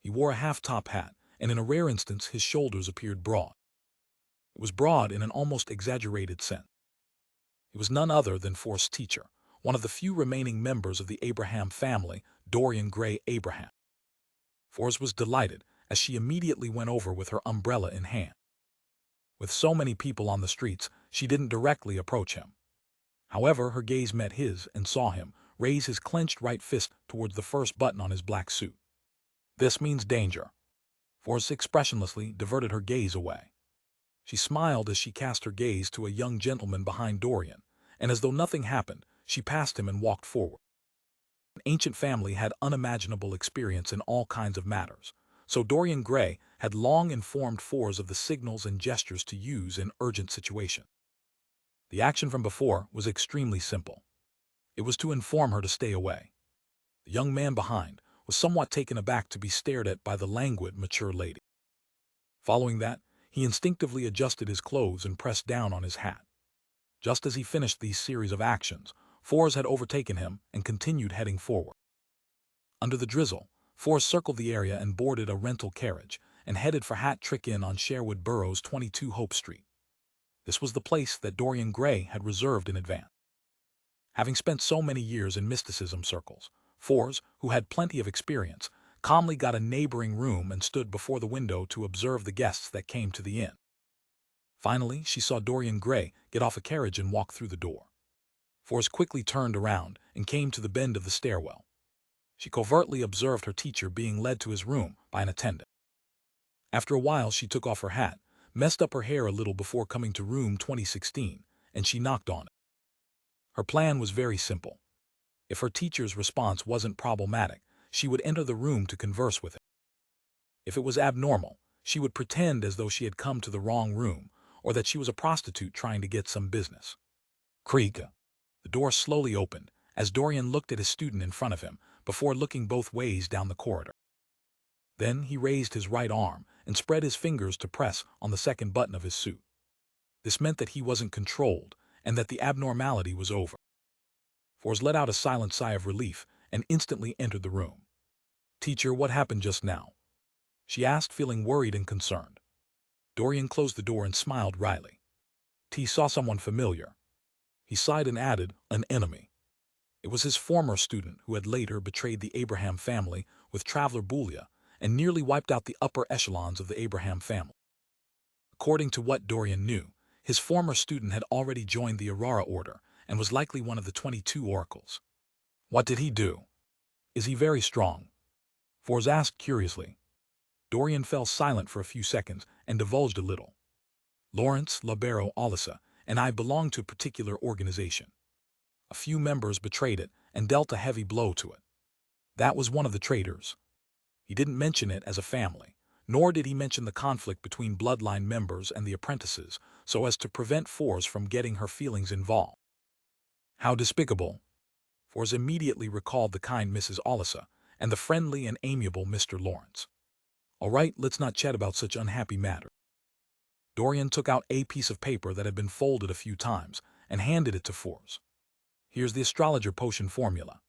He wore a half-top hat, and in a rare instance his shoulders appeared broad. It was broad in an almost exaggerated sense. It was none other than For's teacher, one of the few remaining members of the Abraham family, Dorian Gray Abraham. Fors was delighted as she immediately went over with her umbrella in hand. With so many people on the streets, she didn't directly approach him. However, her gaze met his and saw him raise his clenched right fist towards the first button on his black suit. This means danger. Fors expressionlessly diverted her gaze away. She smiled as she cast her gaze to a young gentleman behind Dorian, and as though nothing happened, she passed him and walked forward. An ancient family had unimaginable experience in all kinds of matters, so Dorian Gray had long informed Fors of the signals and gestures to use in urgent situations. The action from before was extremely simple. It was to inform her to stay away. The young man behind was somewhat taken aback to be stared at by the languid, mature lady. Following that, he instinctively adjusted his clothes and pressed down on his hat. Just as he finished these series of actions, Fors had overtaken him and continued heading forward. Under the drizzle, Fors circled the area and boarded a rental carriage and headed for Hat Trick Inn on Sherwood Borough's 22 Hope Street. This was the place that Dorian Gray had reserved in advance. Having spent so many years in mysticism circles, Fors, who had plenty of experience, calmly got a neighboring room and stood before the window to observe the guests that came to the inn. Finally, she saw Dorian Gray get off a carriage and walk through the door. Fors quickly turned around and came to the bend of the stairwell. She covertly observed her teacher being led to his room by an attendant. After a while, she took off her hat, messed up her hair a little before coming to room 2016, and she knocked on it. Her plan was very simple. If her teacher's response wasn't problematic, she would enter the room to converse with him. If it was abnormal, she would pretend as though she had come to the wrong room or that she was a prostitute trying to get some business. Creak. The door slowly opened as Dorian looked at his student in front of him before looking both ways down the corridor. Then he raised his right arm and spread his fingers to press on the second button of his suit. This meant that he wasn't controlled and that the abnormality was over. Fors let out a silent sigh of relief and instantly entered the room. "Teacher, what happened just now?" she asked, feeling worried and concerned. Dorian closed the door and smiled wryly. T saw someone familiar. He sighed and added, "An enemy." It was his former student who had later betrayed the Abraham family with Traveler Bulia and nearly wiped out the upper echelons of the Abraham family. According to what Dorian knew, his former student had already joined the Aurora Order and was likely one of the 22 oracles. What did he do? Is he very strong? Forbes asked curiously. Dorian fell silent for a few seconds and divulged a little. Lawrence Labero Alisa and I belong to a particular organization. A few members betrayed it and dealt a heavy blow to it. That was one of the traitors. He didn't mention it as a family, nor did he mention the conflict between bloodline members and the apprentices so as to prevent Forbes from getting her feelings involved. How despicable! Forbes immediately recalled the kind Mrs. Alisa and the friendly and amiable Mr. Lawrence. All right, let's not chat about such unhappy matters. Dorian took out a piece of paper that had been folded a few times and handed it to Forbes. Here's the astrologer potion formula.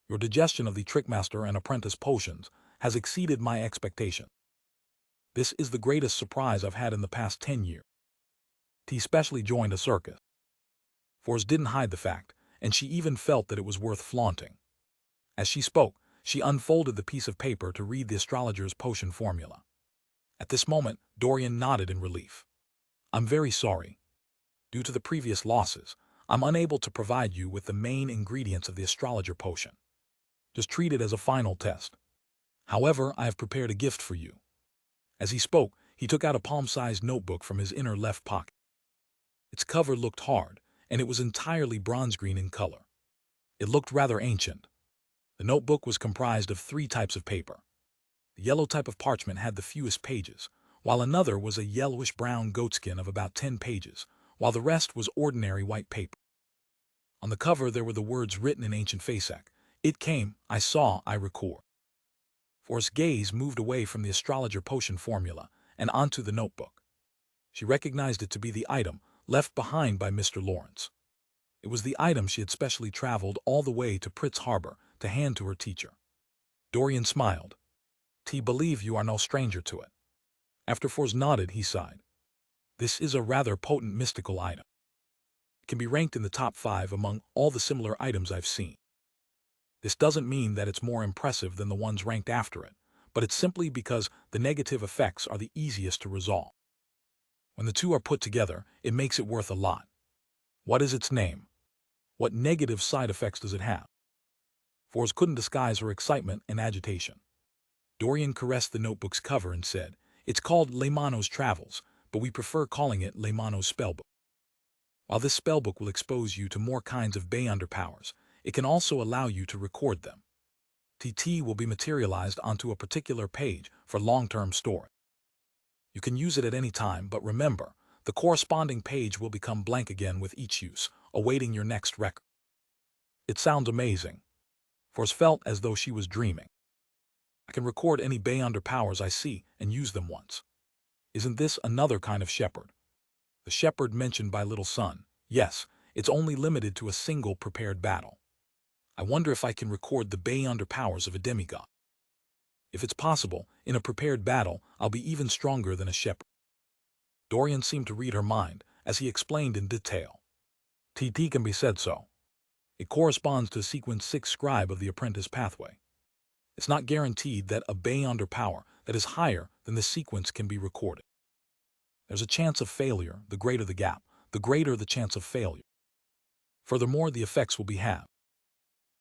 Your digestion of the Trickmaster and Apprentice potions has exceeded my expectation. This is the greatest surprise I've had in the past 10 years. He specially joined a circus. Forbes didn't hide the fact, and she even felt that it was worth flaunting. As she spoke, she unfolded the piece of paper to read the astrologer's potion formula. At this moment, Dorian nodded in relief. I'm very sorry. Due to the previous losses, I'm unable to provide you with the main ingredients of the astrologer potion. Just treat it as a final test. However, I have prepared a gift for you. As he spoke, he took out a palm-sized notebook from his inner left pocket. Its cover looked hard, and it was entirely bronze green in color. It looked rather ancient. The notebook was comprised of 3 types of paper. The yellow type of parchment had the fewest pages, while another was a yellowish-brown goatskin of about 10 pages, while the rest was ordinary white paper. On the cover there were the words written in ancient Fasak. It came, I saw, I record. Forbes' gaze moved away from the astrologer potion formula and onto the notebook. She recognized it to be the item left behind by Mr. Lawrence. It was the item she had specially traveled all the way to Pritz Harbor to hand to her teacher. Dorian smiled. I believe you are no stranger to it. After Forbes nodded, he sighed. This is a rather potent mystical item. It can be ranked in the top 5 among all the similar items I've seen. This doesn't mean that it's more impressive than the ones ranked after it, but it's simply because the negative effects are the easiest to resolve. When the two are put together, it makes it worth a lot. What is its name? What negative side effects does it have? Forbes couldn't disguise her excitement and agitation. Dorian caressed the notebook's cover and said, It's called Leymano's Travels, but we prefer calling it Leymano's Spellbook. While this spellbook will expose you to more kinds of Beyonder powers, it can also allow you to record them. TT will be materialized onto a particular page for long-term storage. You can use it at any time, but remember, the corresponding page will become blank again with each use, awaiting your next record. It sounds amazing. Forbes felt as though she was dreaming. I can record any Beyonder powers I see and use them once. Isn't this another kind of shepherd? The shepherd mentioned by Little Sun. Yes, it's only limited to a single prepared battle. I wonder if I can record the Beyonder powers of a demigod. If it's possible, in a prepared battle, I'll be even stronger than a shepherd. Dorian seemed to read her mind, as he explained in detail. TT can be said so. It corresponds to sequence 6 scribe of the apprentice pathway. It's not guaranteed that a Beyonder power that is higher than the sequence can be recorded. There's a chance of failure. The greater the gap, the greater the chance of failure. Furthermore, the effects will be halved.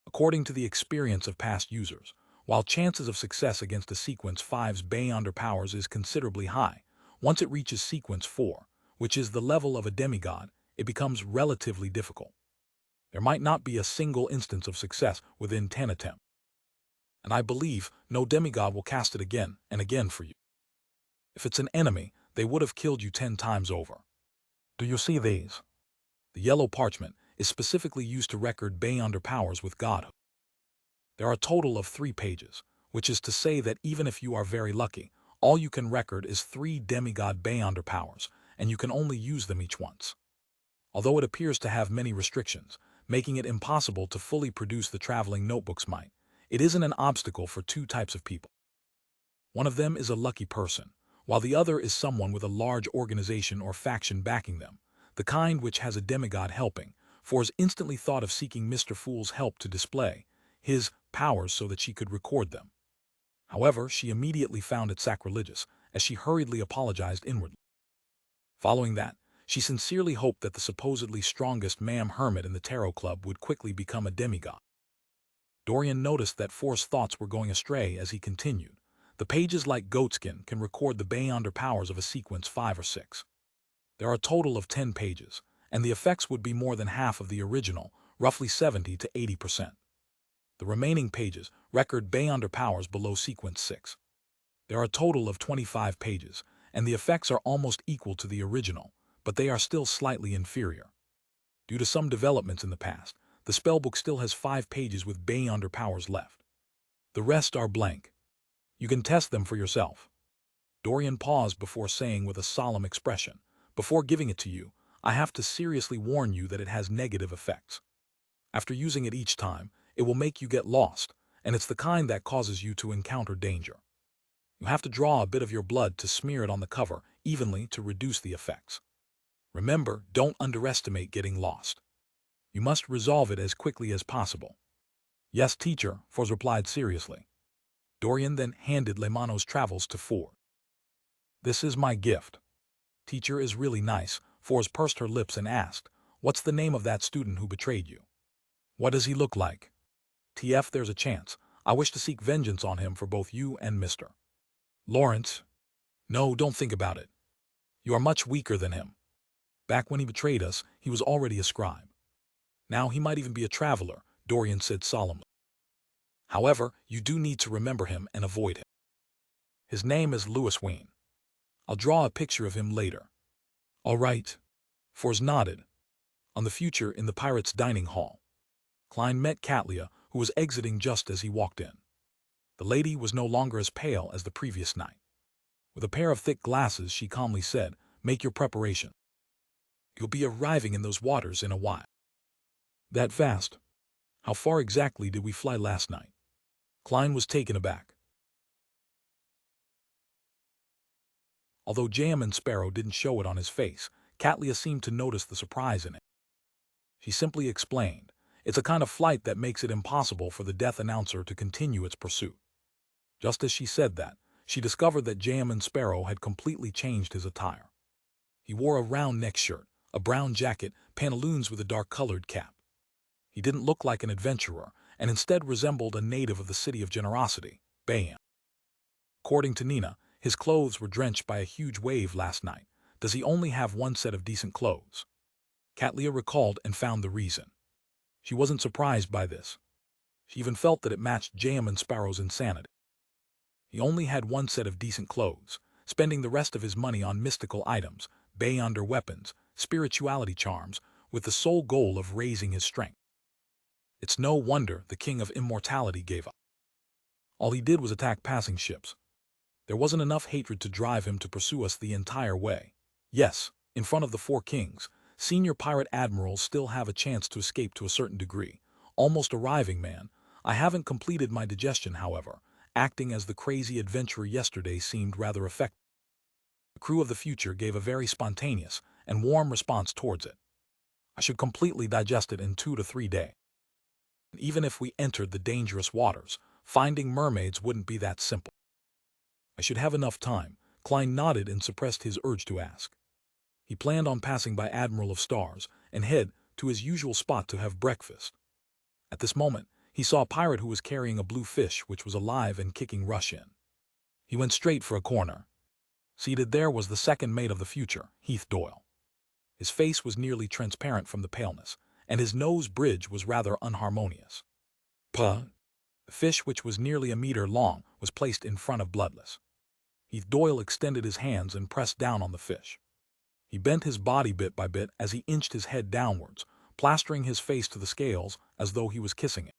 According to the experience of past users, while chances of success against a sequence 5's Beyonder powers is considerably high, once it reaches sequence 4, which is the level of a demigod, it becomes relatively difficult. There might not be a single instance of success within 10 attempts. And I believe no demigod will cast it again and again for you. If it's an enemy, they would have killed you 10 times over. Do you see these? The yellow parchment is specifically used to record Beyonder powers with godhood. There are a total of 3 pages, which is to say that even if you are very lucky, all you can record is 3 demigod Beyonder powers, and you can only use them each once. Although it appears to have many restrictions, making it impossible to fully produce the traveling notebook's might, it isn't an obstacle for 2 types of people. One of them is a lucky person, while the other is someone with a large organization or faction backing them, the kind which has a demigod helping. Forbes instantly thought of seeking Mr. Fool's help to display his powers so that she could record them. However, she immediately found it sacrilegious, as she hurriedly apologized inwardly. Following that, she sincerely hoped that the supposedly strongest ma'am hermit in the tarot club would quickly become a demigod. Dorian noticed that Forrest's thoughts were going astray as he continued. The pages like goatskin can record the beyonder powers of a sequence 5 or 6. There are a total of 10 pages, and the effects would be more than half of the original, roughly 70 to 80%. The remaining pages record beyonder powers below sequence 6. There are a total of 25 pages, and the effects are almost equal to the original, but they are still slightly inferior. Due to some developments in the past, the spellbook still has 5 pages with beyonder powers left. The rest are blank. You can test them for yourself. Dorian paused before saying with a solemn expression, "Before giving it to you, I have to seriously warn you that it has negative effects. After using it each time, it will make you get lost, and it's the kind that causes you to encounter danger. You have to draw a bit of your blood to smear it on the cover evenly to reduce the effects. Remember, don't underestimate getting lost. You must resolve it as quickly as possible." "Yes, teacher," Forz replied seriously. Dorian then handed Lemano's travels to Ford. "This is my gift." "Teacher is really nice." Forz pursed her lips and asked, "What's the name of that student who betrayed you? What does he look like?" "TF, there's a chance. I wish to seek vengeance on him for both you and Mr. Lawrence." "No, don't think about it. You are much weaker than him. Back when he betrayed us, he was already a scribe. Now he might even be a traveler," Dorian said solemnly. "However, you do need to remember him and avoid him. His name is Louis Wayne. I'll draw a picture of him later." "All right." Forz nodded. On the future in the pirates' dining hall, Klein met Katlia, who was exiting just as he walked in. The lady was no longer as pale as the previous night. With a pair of thick glasses, she calmly said, "Make your preparation. You'll be arriving in those waters in a while." "That fast? How far exactly did we fly last night?" Klein was taken aback. Although Jam and Sparrow didn't show it on his face, Katlia seemed to notice the surprise in it. She simply explained, "It's a kind of flight that makes it impossible for the death announcer to continue its pursuit." Just as she said that, she discovered that Jam and Sparrow had completely changed his attire. He wore a round neck shirt, a brown jacket, pantaloons with a dark-colored cap. He didn't look like an adventurer, and instead resembled a native of the city of Generosity, Bayam. According to Nina, his clothes were drenched by a huge wave last night. Does he only have one set of decent clothes? Katlia recalled and found the reason. She wasn't surprised by this. She even felt that it matched Jam and Sparrow's insanity. He only had one set of decent clothes, spending the rest of his money on mystical items, beyonder weapons, spirituality charms, with the sole goal of raising his strength. It's no wonder the King of Immortality gave up. All he did was attack passing ships. There wasn't enough hatred to drive him to pursue us the entire way. Yes, in front of the 4 kings, senior pirate admirals still have a chance to escape to a certain degree. Almost arriving, man. I haven't completed my digestion, however. Acting as the crazy adventurer yesterday seemed rather effective. The crew of the future gave a very spontaneous and warm response towards it. I should completely digest it in 2 to 3 days. Even if we entered the dangerous waters, finding mermaids wouldn't be that simple. I should have enough time. Klein nodded and suppressed his urge to ask. He planned on passing by Admiral of Stars and head to his usual spot to have breakfast. At this moment, he saw a pirate who was carrying a blue fish which was alive and kicking rush in. He went straight for a corner. Seated there was the second mate of the future, Heath Doyle. His face was nearly transparent from the paleness, and his nose bridge was rather unharmonious. Puh! The fish, which was nearly a meter long, was placed in front of Bloodless. Heath Doyle extended his hands and pressed down on the fish. He bent his body bit by bit as he inched his head downwards, plastering his face to the scales as though he was kissing it.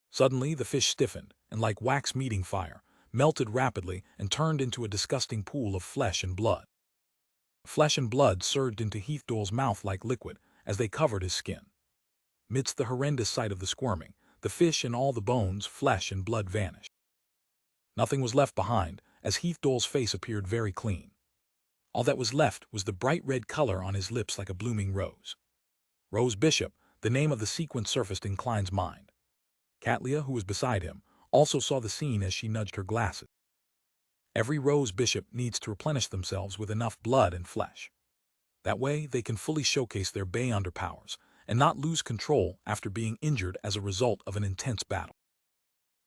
Suddenly the fish stiffened, and like wax meeting fire, melted rapidly and turned into a disgusting pool of flesh and blood. Flesh and blood surged into Heath Doyle's mouth like liquid as they covered his skin. Midst the horrendous sight of the squirming, the fish and all the bones, flesh, and blood vanished. Nothing was left behind, as Heath Doyle's face appeared very clean. All that was left was the bright red color on his lips like a blooming rose. Rose Bishop, the name of the sequence surfaced in Klein's mind. Katlia, who was beside him, also saw the scene as she nudged her glasses. Every rose bishop needs to replenish themselves with enough blood and flesh. That way, they can fully showcase their Beyonder powers and not lose control after being injured as a result of an intense battle.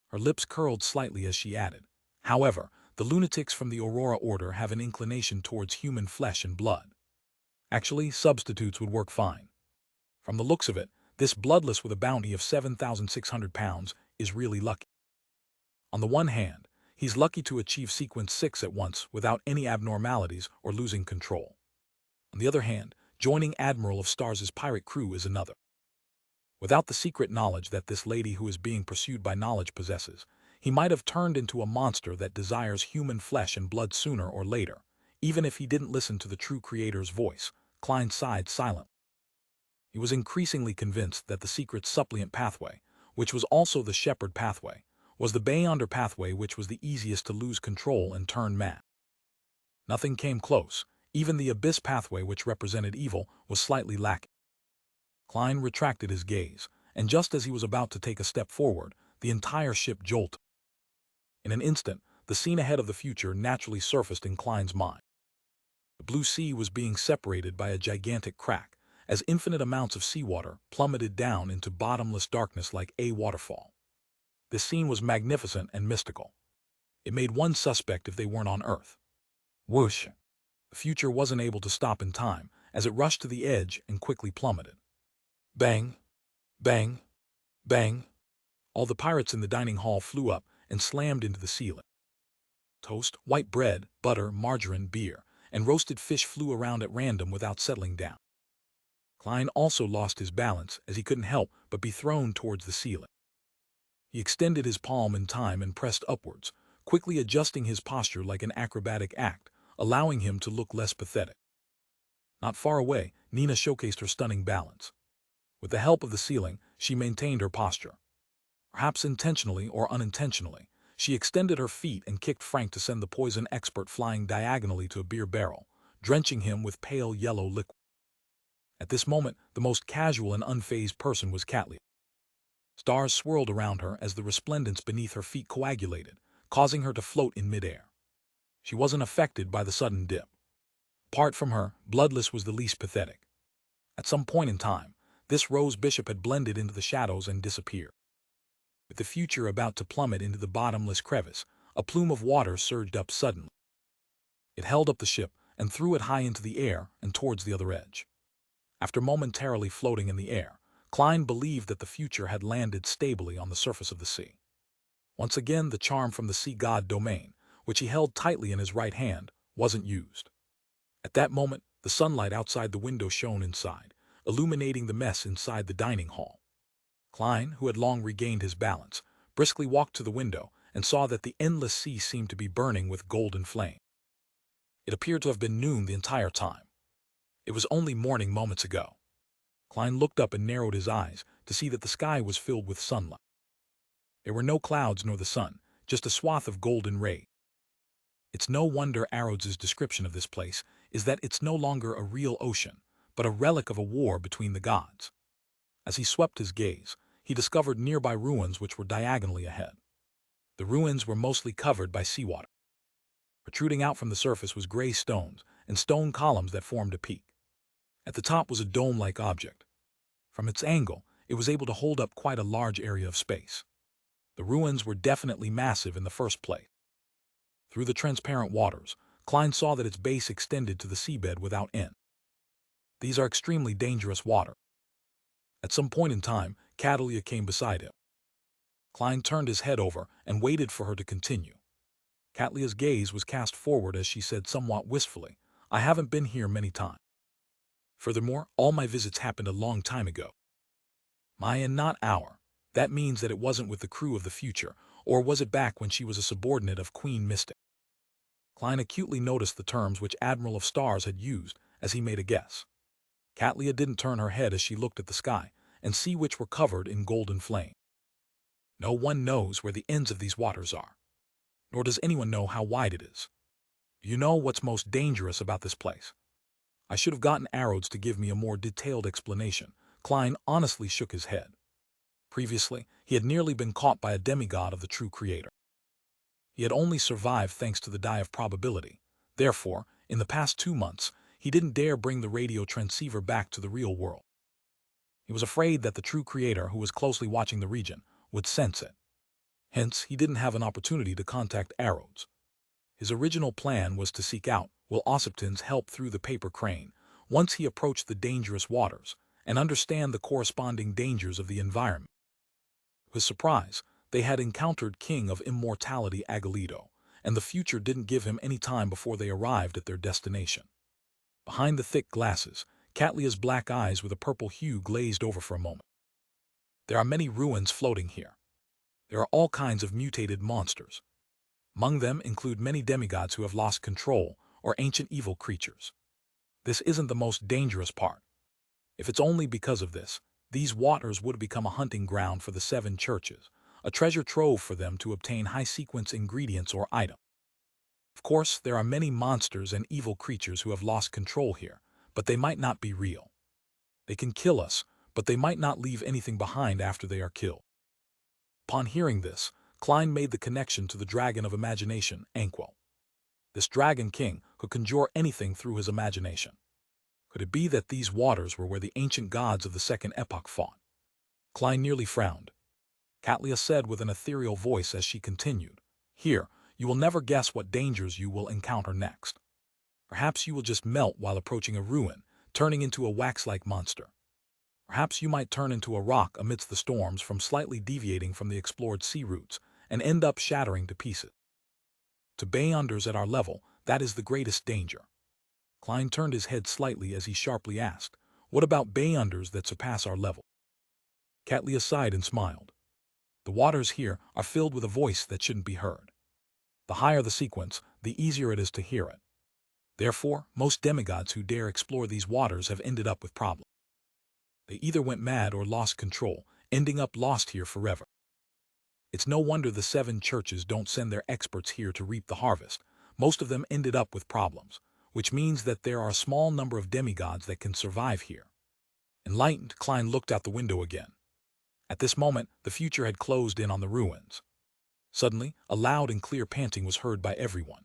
Her lips curled slightly as she added, "However, the lunatics from the Aurora Order have an inclination towards human flesh and blood. Actually, substitutes would work fine. From the looks of it, this bloodless with a bounty of 7,600 pounds is really lucky. On the one hand, he's lucky to achieve sequence 6 at once without any abnormalities or losing control. On the other hand, joining Admiral of Stars' pirate crew is another. Without the secret knowledge that this lady who is being pursued by knowledge possesses, he might have turned into a monster that desires human flesh and blood sooner or later, even if he didn't listen to the true creator's voice." Klein sighed silently. He was increasingly convinced that the secret suppliant pathway, which was also the shepherd pathway, was the Beyonder pathway, which was the easiest to lose control and turn mad. Nothing came close. Even the abyss pathway, which represented evil, was slightly lacking. Klein retracted his gaze, and just as he was about to take a step forward, the entire ship jolted. In an instant, the scene ahead of the future naturally surfaced in Klein's mind. The blue sea was being separated by a gigantic crack, as infinite amounts of seawater plummeted down into bottomless darkness like a waterfall. This scene was magnificent and mystical. It made one suspect if they weren't on Earth. Whoosh! The future wasn't able to stop in time, as it rushed to the edge and quickly plummeted. Bang! Bang! Bang! All the pirates in the dining hall flew up and slammed into the ceiling. Toast, white bread, butter, margarine, beer, and roasted fish flew around at random without settling down. Klein also lost his balance as he couldn't help but be thrown towards the ceiling. He extended his palm in time and pressed upwards, quickly adjusting his posture like an acrobatic act, allowing him to look less pathetic. Not far away, Nina showcased her stunning balance. With the help of the ceiling, she maintained her posture. Perhaps intentionally or unintentionally, she extended her feet and kicked Frank to send the poison expert flying diagonally to a beer barrel, drenching him with pale yellow liquid. At this moment, the most casual and unfazed person was Cattleya. Stars swirled around her as the resplendence beneath her feet coagulated, causing her to float in midair. She wasn't affected by the sudden dip. Apart from her, Bloodless was the least pathetic. At some point in time, this rose bishop had blended into the shadows and disappeared. With the future about to plummet into the bottomless crevice, a plume of water surged up suddenly. It held up the ship and threw it high into the air and towards the other edge. After momentarily floating in the air, Klein believed that the future had landed stably on the surface of the sea. Once again, the charm from the sea god domain, which he held tightly in his right hand, wasn't used. At that moment, the sunlight outside the window shone inside, illuminating the mess inside the dining hall. Klein, who had long regained his balance, briskly walked to the window and saw that the endless sea seemed to be burning with golden flame. It appeared to have been noon the entire time. It was only morning moments ago. Klein looked up and narrowed his eyes to see that the sky was filled with sunlight. There were no clouds nor the sun, just a swath of golden rays. It's no wonder Arrod's description of this place is that it's no longer a real ocean, but a relic of a war between the gods. As he swept his gaze, he discovered nearby ruins which were diagonally ahead. The ruins were mostly covered by seawater. Protruding out from the surface was gray stones and stone columns that formed a peak. At the top was a dome-like object. From its angle, it was able to hold up quite a large area of space. The ruins were definitely massive in the first place. Through the transparent waters, Klein saw that its base extended to the seabed without end. These are extremely dangerous water. At some point in time, Cattleya came beside him. Klein turned his head over and waited for her to continue. Cattleya's gaze was cast forward as she said somewhat wistfully, "I haven't been here many times. Furthermore, all my visits happened a long time ago." My and not our. That means that it wasn't with the crew of the future, or was it back when she was a subordinate of Queen Mystic? Klein acutely noticed the terms which Admiral of Stars had used as he made a guess. Cattleya didn't turn her head as she looked at the sky and see which were covered in golden flame. No one knows where the ends of these waters are, nor does anyone know how wide it is. Do you know what's most dangerous about this place? I should have gotten Arrows to give me a more detailed explanation. Klein honestly shook his head. Previously, he had nearly been caught by a demigod of the true creator. He had only survived thanks to the die of probability. Therefore, in the past 2 months, he didn't dare bring the radio transceiver back to the real world. He was afraid that the true creator, who was closely watching the region, would sense it. Hence, he didn't have an opportunity to contact Arrows. His original plan was to seek out Will Ossipton's help through the paper crane once he approached the dangerous waters and understand the corresponding dangers of the environment. To his surprise, they had encountered King of Immortality Agalito, and the future didn't give him any time before they arrived at their destination. Behind the thick glasses, Catlia's black eyes with a purple hue glazed over for a moment. There are many ruins floating here. There are all kinds of mutated monsters. Among them include many demigods who have lost control, or ancient evil creatures. This isn't the most dangerous part. If it's only because of this, these waters would become a hunting ground for the 7 churches, a treasure trove for them to obtain high-sequence ingredients or items. Of course, there are many monsters and evil creatures who have lost control here, but they might not be real. They can kill us, but they might not leave anything behind after they are killed. Upon hearing this, Klein made the connection to the dragon of imagination, Anquo. This dragon king could conjure anything through his imagination. Could it be that these waters were where the ancient gods of the Second Epoch fought? Klein nearly frowned. Catlia said with an ethereal voice as she continued, "Here, you will never guess what dangers you will encounter next. Perhaps you will just melt while approaching a ruin, turning into a wax-like monster. Perhaps you might turn into a rock amidst the storms from slightly deviating from the explored sea routes and end up shattering to pieces. To Beyonders at our level, that is the greatest danger." Klein turned his head slightly as he sharply asked, "What about Beyonders that surpass our level?" Catlia sighed and smiled. "The waters here are filled with a voice that shouldn't be heard. The higher the sequence, the easier it is to hear it. Therefore, most demigods who dare explore these waters have ended up with problems. They either went mad or lost control, ending up lost here forever. It's no wonder the 7 churches don't send their experts here to reap the harvest. Most of them ended up with problems, which means that there are a small number of demigods that can survive here." Enlightened, Klein looked out the window again. At this moment, the future had closed in on the ruins. Suddenly, a loud and clear panting was heard by everyone.